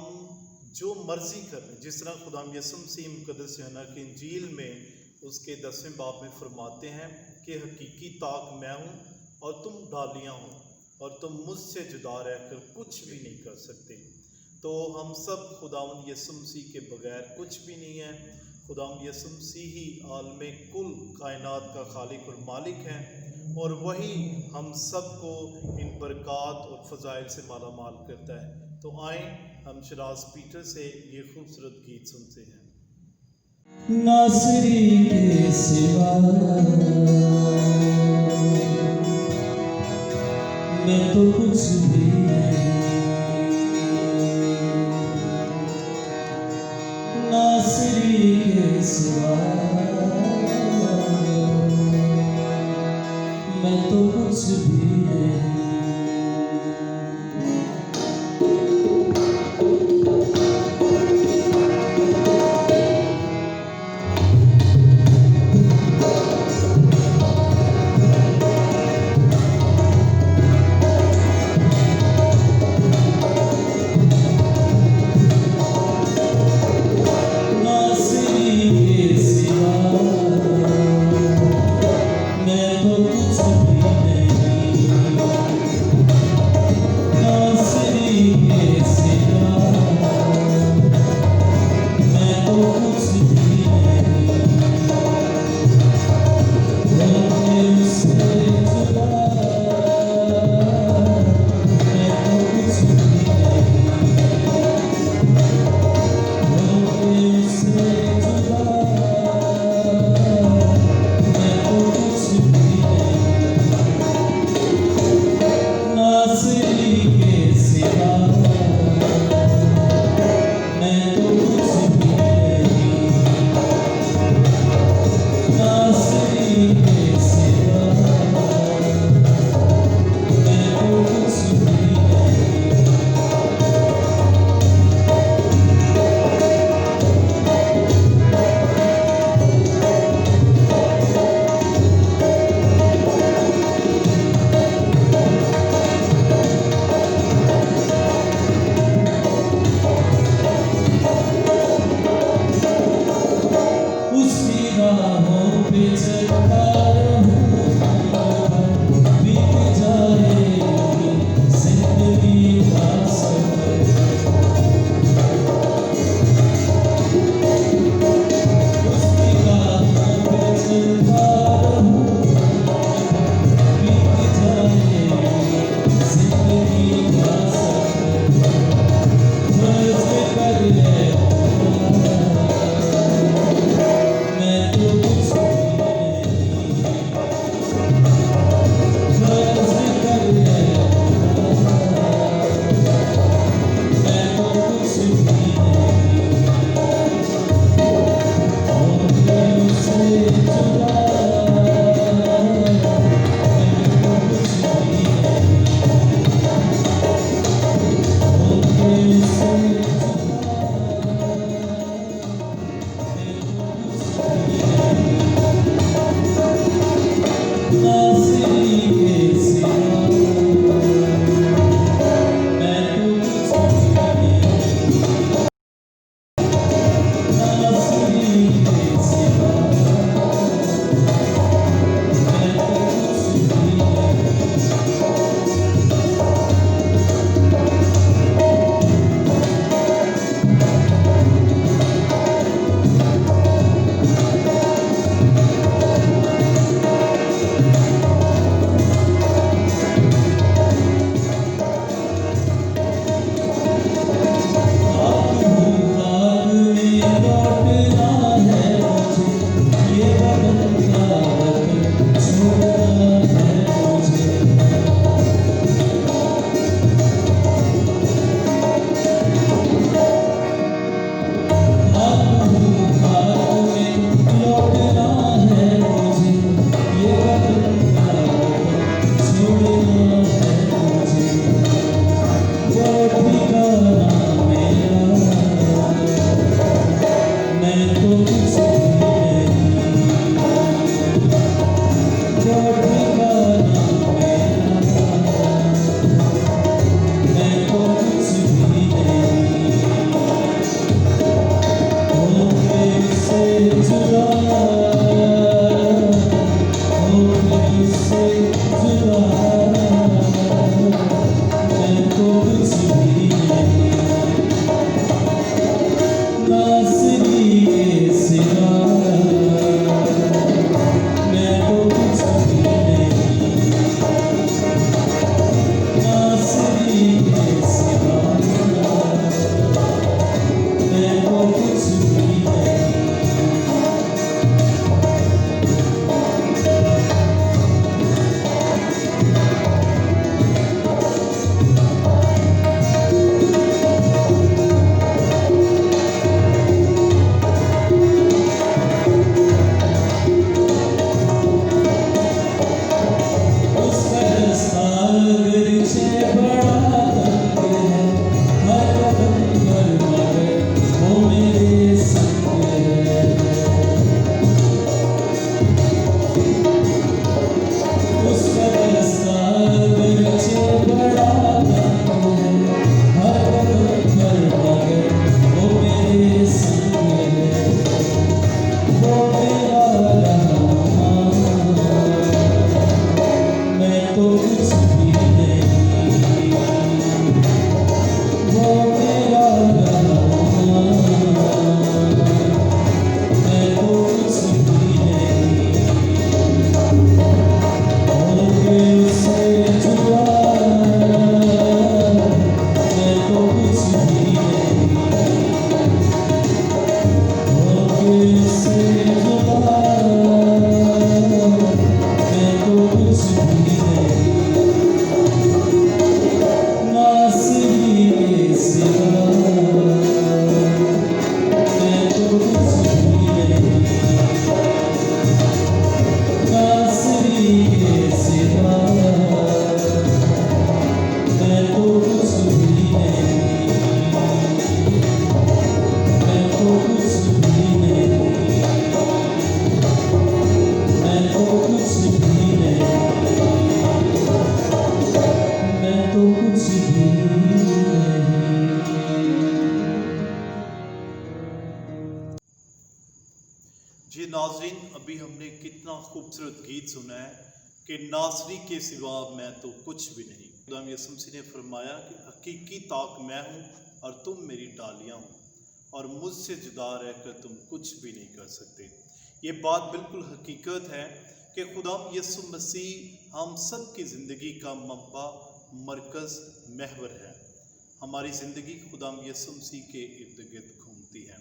[SPEAKER 2] जो मर्ज़ी कर लें, जिस तरह खुदा यसुम मसीह मुक़द्दस यूहन्ना की इंजील में उसके 10वें बाब में फरमाते हैं कि हकीकी ताक मैं हूँ और तुम डालियाँ हो और तुम मुझसे जुदा रहकर कुछ भी नहीं कर सकते। तो हम सब खुदावंद यसुम मसीह के बगैर कुछ भी नहीं है। खुदावंद यसुम मसीह ही आलमे कुल कायनात का खालिक और मालिक हैं, और वही हम सब को इन बरक़ात और फ़ज़ाइल से माला माल करता है। तो आए हम शराज पीटर से ये खूबसूरत गीत सुनते हैं।
[SPEAKER 4] नासरी के सिवा मैं तो कुछ भी नहीं, नासरी के सिवा मैं तो कुछ भी नहीं। तो कुछ भी नहीं, होके से जुदा मैं तो कुछ भी नहीं, नासिरी के सिवा मैं तो कुछ भी नहीं, नासिरी के सिवा मैं तो कुछ भी नहीं, मैं तो कुछ भी नहीं, मैं तो कुछ भी नहीं, मैं तो कुछ भी नहीं।
[SPEAKER 2] जी नाजरीन, अभी हमने कितना खूबसूरत गीत सुना है कि नासरी के सिवा मैं तो कुछ भी नहीं। खुदा यसुम मसीह ने फरमाया कि हकीकी ताक मैं हूँ और तुम मेरी डालियाँ हो और मुझसे जुदा रहकर तुम कुछ भी नहीं कर सकते। ये बात बिल्कुल हकीकत है कि खुदा यसुम मसीह हम सब की ज़िंदगी का मब्बा, मरकज़, महवर है। हमारी ज़िंदगी खुदा यसुम मसीह के इर्द गिर्द घूमती है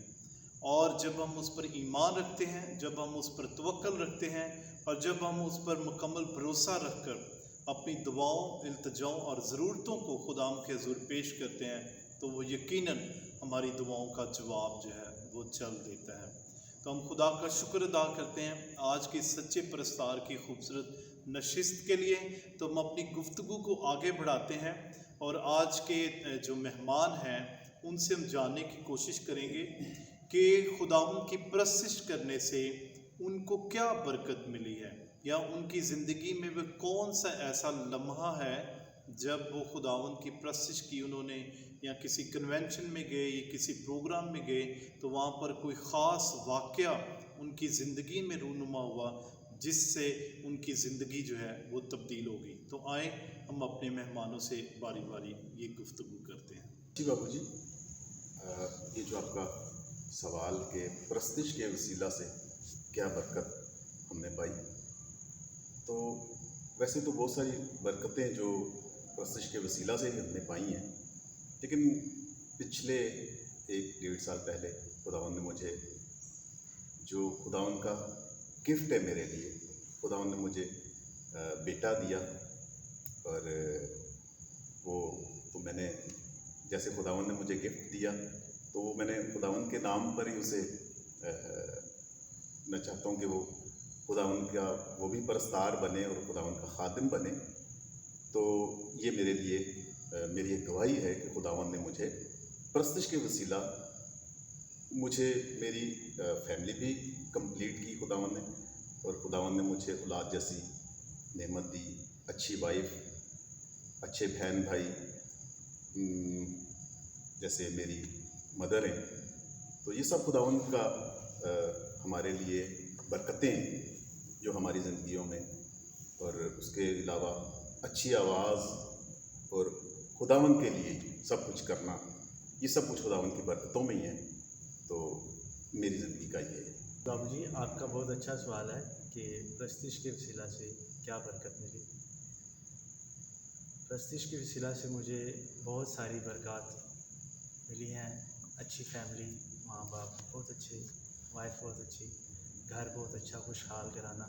[SPEAKER 2] और जब हम उस पर ईमान रखते हैं, जब हम उस पर तवक्कल रखते हैं और जब हम उस पर मुकम्मल भरोसा रखकर अपनी दुआओं, इल्तिजाओं और ज़रूरतों को खुदाम के हुज़ूर पेश करते हैं तो वो यकीनन हमारी दुआओं का जवाब जो है वो चल देता है। तो हम खुदा का शुक्र अदा करते हैं आज के सच्चे परस्तार की खूबसूरत नशिस्त के लिए। तो हम अपनी गुफ्तगू को आगे बढ़ाते हैं और आज के जो मेहमान हैं उनसे हम जानने की कोशिश करेंगे कि खुदावंद की परस्तिश करने से उनको क्या बरकत मिली है या उनकी ज़िंदगी में वह कौन सा ऐसा लम्हा है जब वो खुदावंद की परस्तिश की उन्होंने, या किसी कन्वेंशन में गए या किसी प्रोग्राम में गए तो वहाँ पर कोई ख़ास वाक़या उनकी ज़िंदगी में रूनुमा हुआ जिससे उनकी ज़िंदगी जो है वो तब्दील हो गई। तो आए हम अपने मेहमानों से बारी बारी ये गुफ्तगू करते हैं।
[SPEAKER 3] जी बाबूजी, ये जो आपका सवाल के परस्तिश के वसीला से क्या बरकत हमने पाई, तो वैसे तो बहुत सारी बरकतें जो परस्तिश के वसीला से ही हमने पाई हैं, लेकिन पिछले 1-1.5 साल पहले खुदावंद ने मुझे, जो खुदावंद का गिफ्ट है मेरे लिए, खुदावंद ने मुझे बेटा दिया और वो तो मैंने, जैसे खुदावंद ने मुझे गिफ्ट दिया तो वो मैंने खुदावंद के नाम पर ही उसे, मैं चाहता हूँ कि वो खुदावंद का वो भी परस्तार बने और खुदावंद का खादिम बने। तो ये मेरे लिए मेरी एक गवाही है कि खुदावंद ने मुझे परस्तिश के वसीला, मुझे मेरी फैमिली भी कंप्लीट की खुदावंद ने, और खुदावंद ने मुझे औलाद जैसी नेमत दी, अच्छी वाइफ, अच्छे बहन भाई जैसे मेरी मदर हैं। तो ये सब खुदावंद का हमारे लिए बरकतें हैं जो हमारी ज़िंदगियों में, और उसके अलावा अच्छी आवाज़ और खुदावंद के लिए सब कुछ करना, ये सब कुछ खुदावंद की बरकतों में ही है। तो मेरी ज़िंदगी का ये है।
[SPEAKER 5] बाबूजी, आपका बहुत अच्छा सवाल है कि परस्तिश के वसीला से क्या बरकत मिली। परस्तिश के वसीला से मुझे बहुत सारी बरकत मिली हैं। अच्छी फैमिली, माँ बाप बहुत अच्छे, वाइफ बहुत अच्छी, घर बहुत अच्छा खुशहाल कराना,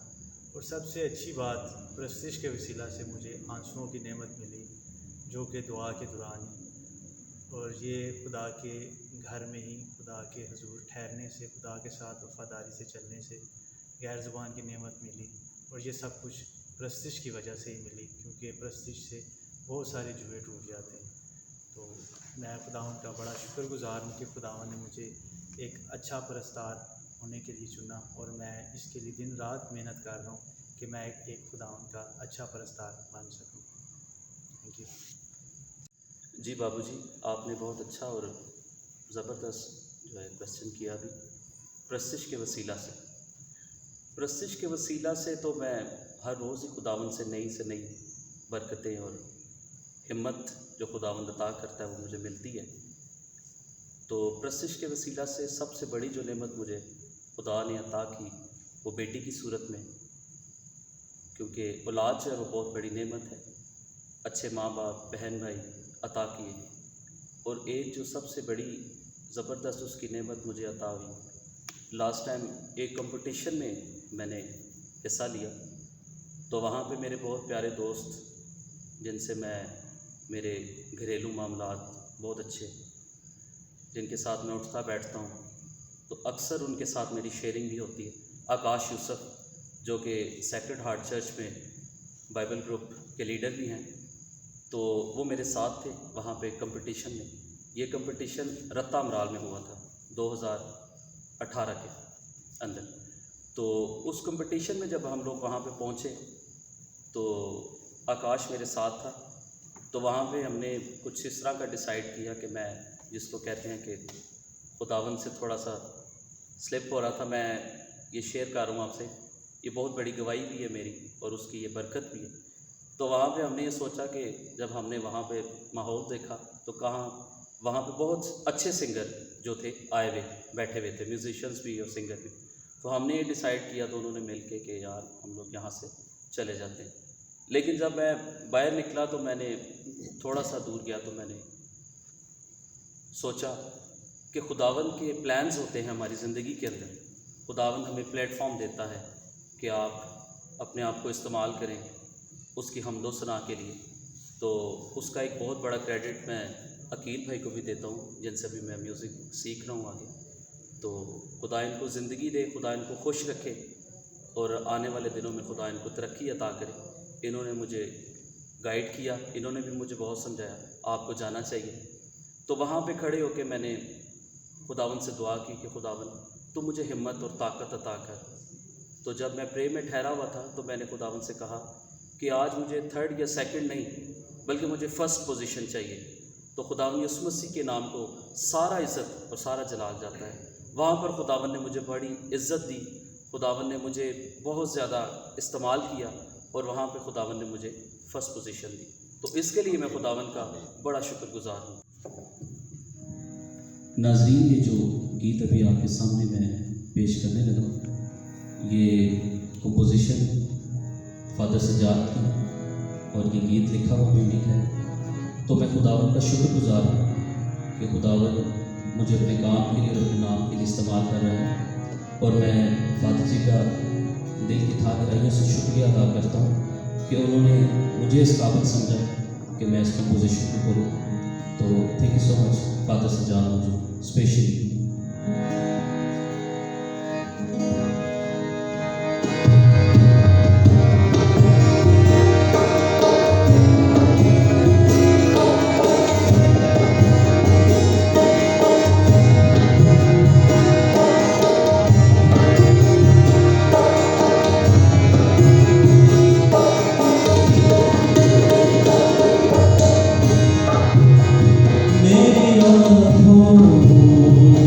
[SPEAKER 5] और सबसे अच्छी बात परस्तिश के वसीला से मुझे आंसुओं की नेमत मिली जो कि दुआ के दौरान ही, और ये खुदा के घर में ही खुदा के हुजूर ठहरने से, खुदा के साथ वफ़ादारी से चलने से गैर ज़ुबान की नेमत मिली, और ये सब कुछ परस्तिश की वजह से ही मिली, क्योंकि परस्तिश से बहुत सारे जुए टूट जाते हैं। तो मैं खुदावंद का बड़ा शुक्रगुज़ार हूँ कि खुदावंद ने मुझे एक अच्छा परस्तार होने के लिए चुना, और मैं इसके लिए दिन रात मेहनत कर रहा हूँ कि मैं एक खुदावंद का अच्छा परस्तार बन सकूँ। Thank you.
[SPEAKER 6] जी बाबूजी, आपने बहुत अच्छा और ज़बरदस्त जो है क्वेश्चन किया अभी। परस्तिश के वसीला से, परस्तिश के वसीला से तो मैं हर रोज़ ही खुदावंद से नई बरकतें और हिम्मत जो खुदावंद अता करता है वो मुझे मिलती है। तो परस्तिश के वसीला से सबसे बड़ी जो नेमत मुझे खुदा ने अता की वो बेटी की सूरत में, क्योंकि औलाद जो है वो बहुत बड़ी नेमत है। अच्छे माँ बाप, बहन भाई अता किए, और एक जो सबसे बड़ी ज़बरदस्त उसकी नेमत मुझे अता हुई, लास्ट टाइम एक कंपटीशन में मैंने हिस्सा लिया, तो वहाँ पे मेरे बहुत प्यारे दोस्त जिनसे मैं मेरे घरेलू मामलात बहुत अच्छे, जिनके साथ मैं उठता बैठता हूँ, तो अक्सर उनके साथ मेरी शेयरिंग भी होती है। आकाश यूसुफ जो कि सेक्रेड हार्ट चर्च में बाइबल ग्रुप के लीडर भी हैं, तो वो मेरे साथ थे वहाँ पे कंपटीशन में। ये कंपटीशन रत्ता अमराल में हुआ था 2018 के अंदर। तो उस कंपटीशन में जब हम लोग वहाँ पे पहुँचे तो आकाश मेरे साथ था। तो वहाँ पे हमने कुछ इस तरह का डिसाइड किया कि मैं, जिसको कहते हैं कि खुदावंद से थोड़ा सा स्लिप हो रहा था, मैं ये शेयर कर रहा हूँ आपसे, ये बहुत बड़ी गवाही भी है मेरी और उसकी ये बरकत भी है। तो वहाँ पे हमने ये सोचा कि जब हमने वहाँ पे माहौल देखा तो कहाँ वहाँ पे बहुत अच्छे सिंगर जो थे आए हुए बैठे हुए थे, म्यूजिशियंस भी और सिंगर भी। तो हमने ये डिसाइड किया दोनों ने मिल के यार हम लोग यहाँ से चले जाते हैं। लेकिन जब मैं बाहर निकला तो मैंने थोड़ा सा दूर गया तो मैंने सोचा कि खुदावंद के प्लान्स होते हैं हमारी ज़िंदगी के अंदर। खुदावंद हमें प्लेटफॉर्म देता है कि आप अपने आप को इस्तेमाल करें उसकी हमदो सना के लिए। तो उसका एक बहुत बड़ा क्रेडिट मैं अकील भाई को भी देता हूँ, जिनसे भी मैं म्यूज़िक सीख रहा हूँ आगे। तो खुदा इनको ज़िंदगी दे, खुदा इनको खुश रखे और आने वाले दिनों में खुदा इनको तरक्की अता करे। इन्होंने मुझे गाइड किया, इन्होंने भी मुझे बहुत समझाया आपको जाना चाहिए। तो वहाँ पे खड़े होकर मैंने खुदावंद से दुआ की कि खुदावंद तो मुझे हिम्मत और ताकत अता कर। तो जब मैं प्रे में ठहरा हुआ था तो मैंने खुदावंद से कहा कि आज मुझे थर्ड या सेकंड नहीं बल्कि मुझे फ़र्स्ट पोजीशन चाहिए। तो खुदावंद यीशु मसीह के नाम को सारा इज़्ज़त और सारा जलाल जाता है। वहाँ पर खुदावंद ने मुझे बड़ी इज़्ज़त दी, खुदावंद ने मुझे बहुत ज़्यादा इस्तेमाल किया और वहाँ पर खुदावंद ने मुझे फ़र्स्ट पोजीशन दी। तो इसके लिए मैं खुदावंद का बड़ा शुक्रगुजार हूँ।
[SPEAKER 7] नाज़रीन, ये जो गीत अभी आपके सामने मैं पेश करने लगा, ये कंपोजिशन फादर सजाद की और ये गीत लिखा हुआ म्यूजिक है। तो मैं खुदावंद का शुक्रगुजार हूँ कि खुदावंद मुझे अपने काम के लिए और अपने नाम के लिए इस्तेमाल कर रहा है। और मैं फादर जी का दिल की था गहराइयों से शुक्रिया अदा करता हूँ कि उन्होंने मुझे इस काबिल समझा कि मैं इस कंपोजिशन को करूँ। तो thank you so much father Sajad मुझे स्पेशली।
[SPEAKER 4] मेरी आँखों में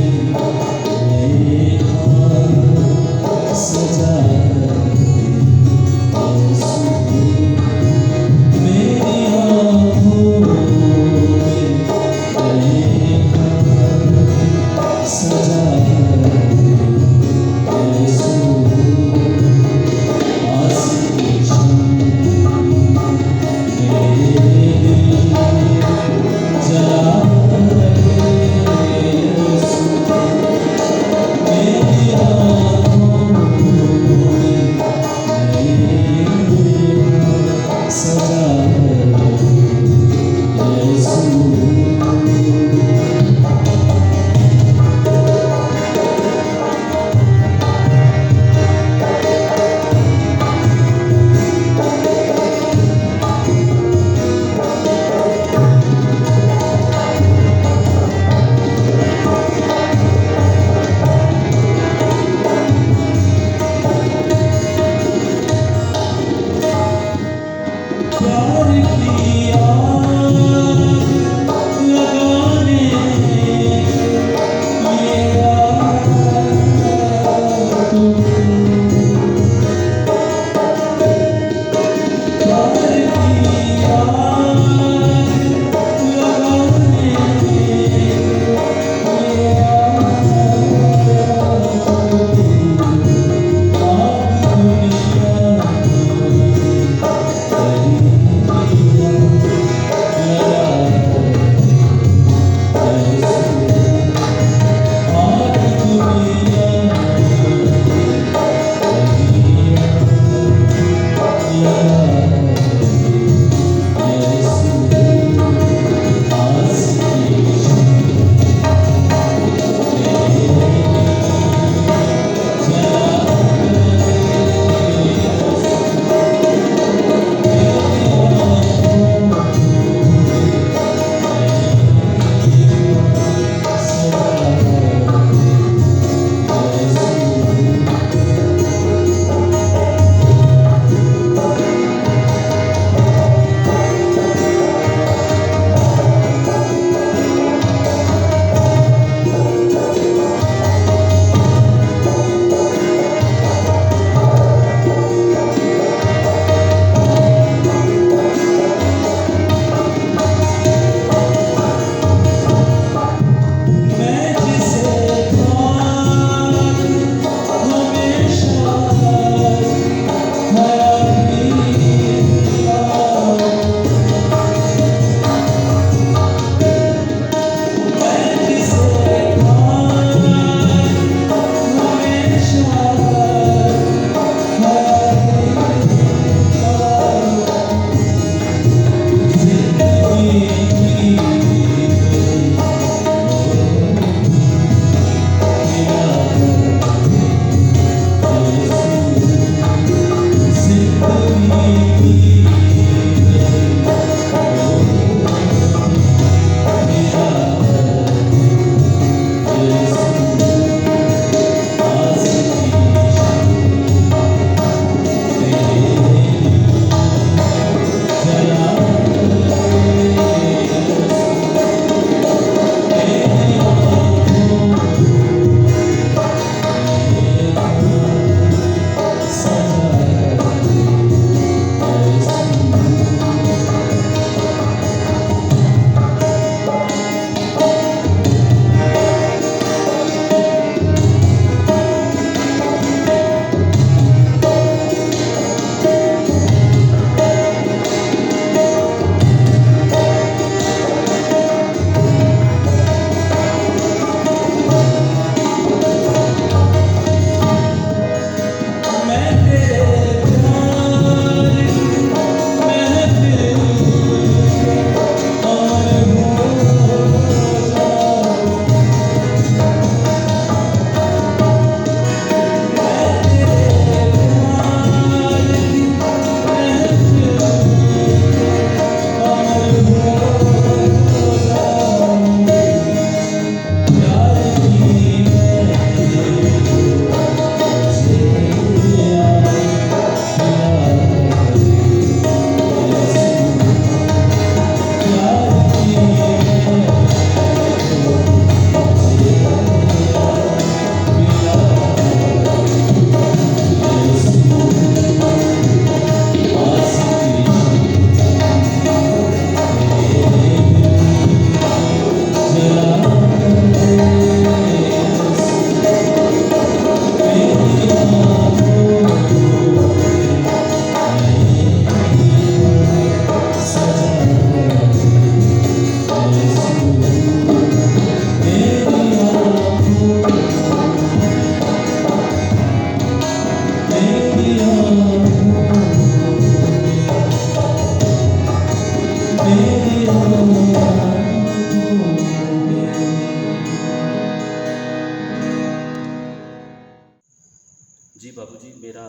[SPEAKER 6] बाबूजी, मेरा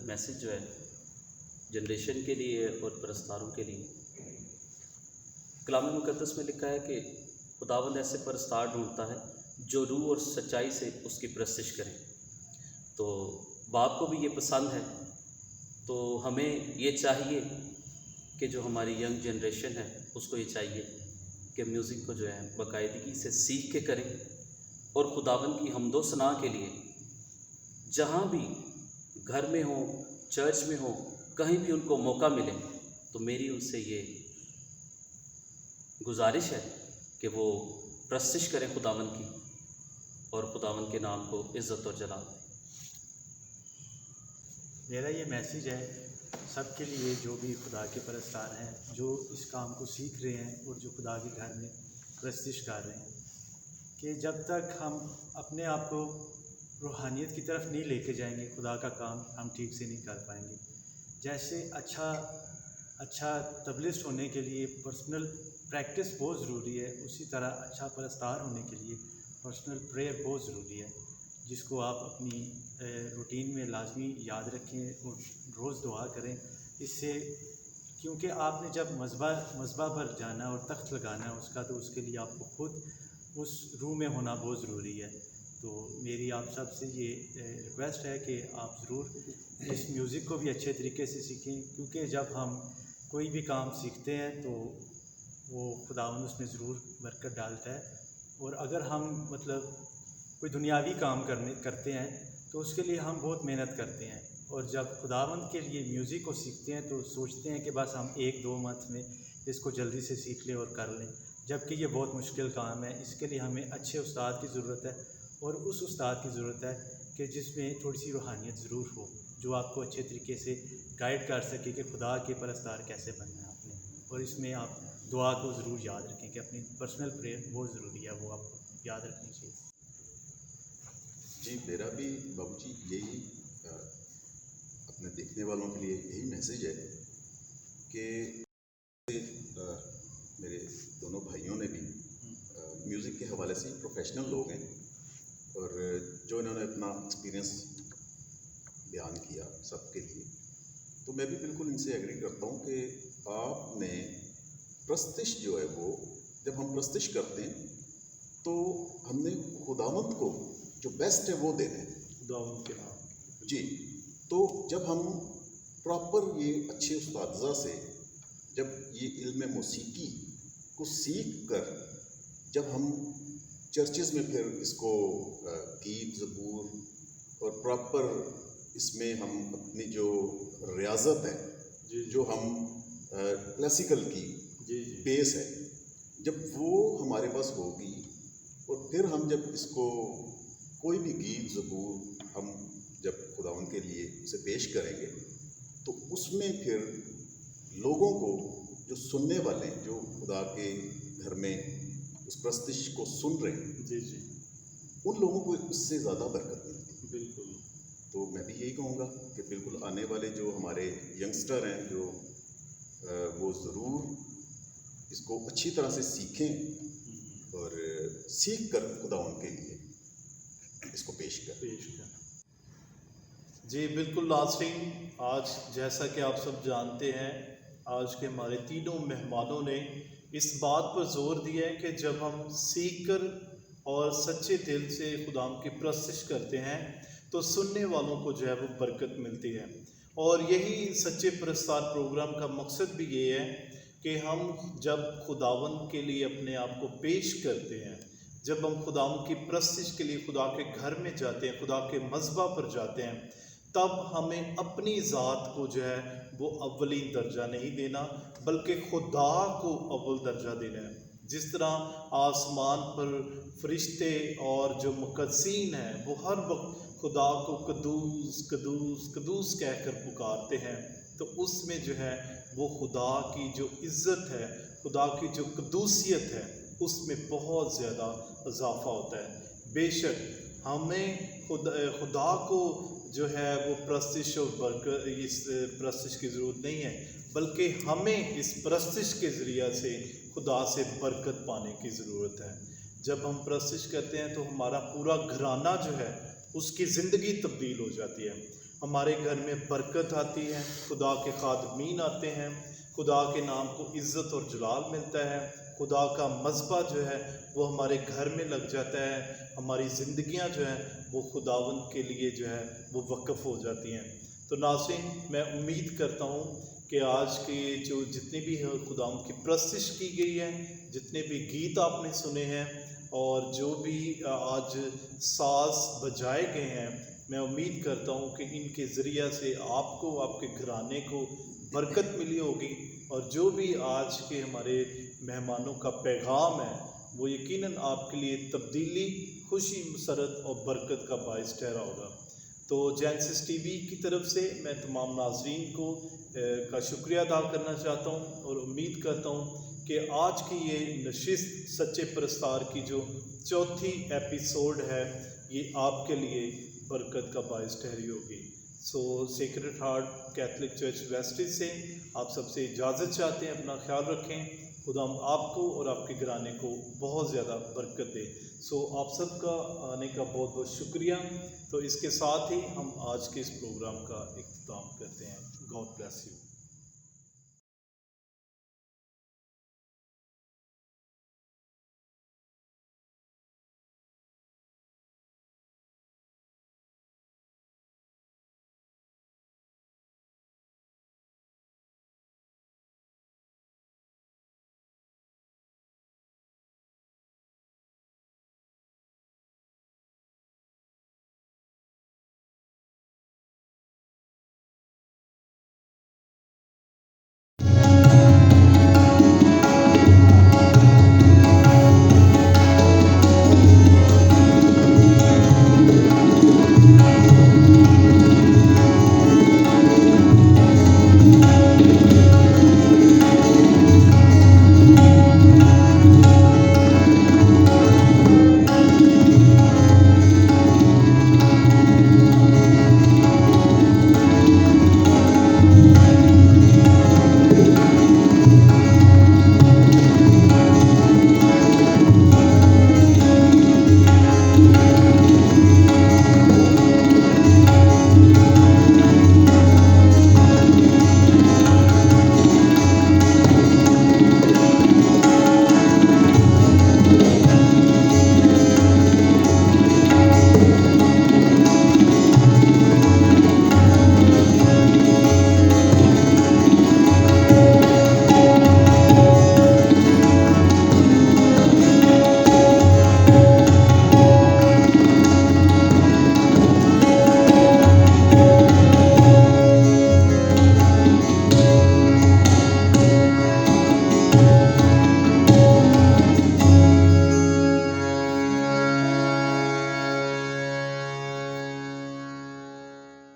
[SPEAKER 6] मैसेज जो है जनरेशन के लिए और परस्तारों के लिए, कलाम मुक़द्दस में लिखा है कि खुदावंद ऐसे परस्तार ढूंढता है जो रूह और सच्चाई से उसकी परस्तिश करें। तो बाप को भी ये पसंद है, तो हमें ये चाहिए कि जो हमारी यंग जनरेशन है उसको ये चाहिए कि म्यूज़िक को जो है बाकायदगी से सीख के करें और खुदावंद की हम्दो सना के लिए जहाँ भी घर में हो, चर्च में हो, कहीं भी उनको मौका मिले, तो मेरी उनसे ये गुजारिश है कि वो परस्तिश करें खुदावंद की और खुदावंद के नाम को इज़्ज़त और जलाल दें।
[SPEAKER 5] मेरा ये मैसेज है सबके लिए जो भी खुदा के परस्तार हैं, जो इस काम को सीख रहे हैं और जो खुदा के घर में परस्तिश कर रहे हैं, कि जब तक हम अपने आप को रूहानियत की तरफ नहीं लेके जाएंगे, खुदा का काम हम ठीक से नहीं कर पाएंगे। जैसे अच्छा तबलिस्ट होने के लिए पर्सनल प्रैक्टिस बहुत ज़रूरी है, उसी तरह अच्छा परस्तार होने के लिए पर्सनल प्रेयर बहुत ज़रूरी है, जिसको आप अपनी रूटीन में लाजमी याद रखें और रोज़ दुआ करें। इससे क्योंकि आपने जब मज़बा पर जाना और तख्त लगाना है उसका, तो उसके लिए आपको खुद उस रूह में होना बहुत ज़रूरी है। तो मेरी आप सब से ये रिक्वेस्ट है कि आप ज़रूर इस म्यूज़िक को भी अच्छे तरीके से सीखें, क्योंकि जब हम कोई भी काम सीखते हैं तो वो खुदावंद उसमें ज़रूर बरकत डालता है। और अगर हम मतलब कोई दुनियावी काम करते हैं तो उसके लिए हम बहुत मेहनत करते हैं, और जब खुदावंद के लिए म्यूज़िक को सीखते हैं तो सोचते हैं कि बस हम 1-2 मंथ में इसको जल्दी से सीख लें और कर लें, जबकि ये बहुत मुश्किल काम है। इसके लिए हमें अच्छे उस्ताद की ज़रूरत है, और उस उस्ताद की ज़रूरत है कि जिसमें थोड़ी सी रूहानियत ज़रूर हो, जो आपको अच्छे तरीके से गाइड कर सके कि खुदा के परस्तार कैसे बनना है आपने। और इसमें आप दुआ को ज़रूर याद रखें कि अपनी पर्सनल प्रेयर बहुत ज़रूरी है, वो आपको याद रखनी चाहिए।
[SPEAKER 3] जी, मेरा भी बाबूजी यही अपने देखने वालों के लिए यही मैसेज है कि मेरे दोनों भाइयों ने भी म्यूज़िक के हवाले से प्रोफेशनल लोग हैं, और जो इन्होंने अपना एक्सपीरियंस बयान किया सबके लिए, तो मैं भी बिल्कुल इनसे एग्री करता हूँ कि आपने परस्तिश जो है वो, जब हम परस्तिश करते हैं तो हमने खुदावंद को जो बेस्ट है वो देना है,
[SPEAKER 5] खुदावंद के नाम
[SPEAKER 3] जी। तो जब हम प्रॉपर ये अच्छे उस्ताद से जब ये इल्म मौसीकी को सीख कर जब हम चर्चेज़ में फिर इसको गीत ज़बूर और प्रॉपर इसमें हम अपनी जो रियाज़त है, जो हम क्लासिकल की बेस है, जब वो हमारे पास होगी, और फिर हम जब इसको कोई भी गीत ज़बूर हम जब खुदावंद के लिए उसे पेश करेंगे, तो उसमें फिर लोगों को, जो सुनने वाले, जो खुदा के घर में उस परस्तिश को सुन रहे हैं,
[SPEAKER 5] जी,
[SPEAKER 3] उन लोगों को उससे ज़्यादा बरकत मिलती है।
[SPEAKER 5] बिल्कुल।
[SPEAKER 3] तो मैं भी यही कहूँगा कि बिल्कुल आने वाले जो हमारे यंगस्टर हैं, जो वो ज़रूर इसको अच्छी तरह से सीखें और सीख कर खुदावंद के लिए इसको पेश करें।
[SPEAKER 2] जी बिल्कुल नाज़रीन, आज जैसा कि आप सब जानते हैं, आज के हमारे तीनों मेहमानों ने इस बात पर ज़ोर दिया है कि जब हम सीख कर और सच्चे दिल से खुदाम की परस्तिश करते हैं तो सुनने वालों को जो है वो बरकत मिलती है। और यही सच्चे परस्तार प्रोग्राम का मकसद भी ये है कि हम जब खुदावंद के लिए अपने आप को पेश करते हैं, जब हम खुदावंद की परस्तिश के लिए खुदा के घर में जाते हैं, खुदा के मज़बा पर जाते हैं, तब हमें अपनी ज़ात को जो है वो अव्वलीन दर्जा नहीं देना, बल्कि खुदा को अव्वल दर्जा देना है। जिस तरह आसमान पर फरिश्ते और जो मुक़द्दसीन हैं वो हर वक्त खुदा को कदूस कदूस कदूस कहकर पुकारते हैं, तो उसमें जो है वो खुदा की जो इज़्ज़त है, खुदा की जो कदूसियत है, उसमें बहुत ज़्यादा इजाफ़ा होता है। बेशक हमें खुदा को जो है वो परस्तिश और इस परस्तिश की ज़रूरत नहीं है, बल्कि हमें इस परस्तिश के ज़रिए से खुदा से बरकत पाने की ज़रूरत है। जब हम परस्तिश करते हैं तो हमारा पूरा घराना जो है उसकी ज़िंदगी तब्दील हो जाती है। हमारे घर में बरकत आती है, खुदा के खादमीन आते हैं, खुदा के नाम को इज़्ज़त और जलाल मिलता है, खुदा का मज़बा जो है वो हमारे घर में लग जाता है, हमारी ज़िंदगियां जो हैं वो खुदावंद के लिए जो है वो वक़्फ़ हो जाती हैं। तो नाज़रीन, मैं उम्मीद करता हूँ कि आज के जो जितने भी खुदावंद की प्रस्तिश की गई है, जितने भी गीत आपने सुने हैं और जो भी आज साज़ बजाए गए हैं, मैं उम्मीद करता हूँ कि इनके ज़रिया से आपको, आपके घराने को बरकत मिली होगी और जो भी आज के हमारे मेहमानों का पैगाम है वो यकीनन आपके लिए तब्दीली, खुशी, मसरत और बरकत का बाइस ठहरा होगा। तो जेनेसिस टीवी की तरफ से मैं तमाम नाज़रीन को का शुक्रिया अदा करना चाहता हूँ और उम्मीद करता हूँ कि आज की ये नशिस्त सच्चे परस्तार की जो चौथी एपिसोड है ये आपके लिए बरकत का बाइस ठहरी होगी। So Sacred Heart Catholic Church वेस्टेज से आप सबसे इजाज़त चाहते हैं। अपना ख्याल रखें। खुदा आपको और आपके घराने को बहुत ज़्यादा बरकत दे। सो आप सबका आने का बहुत बहुत शुक्रिया। तो इसके साथ ही हम आज के इस प्रोग्राम का इख्तिताम करते हैं। God bless you.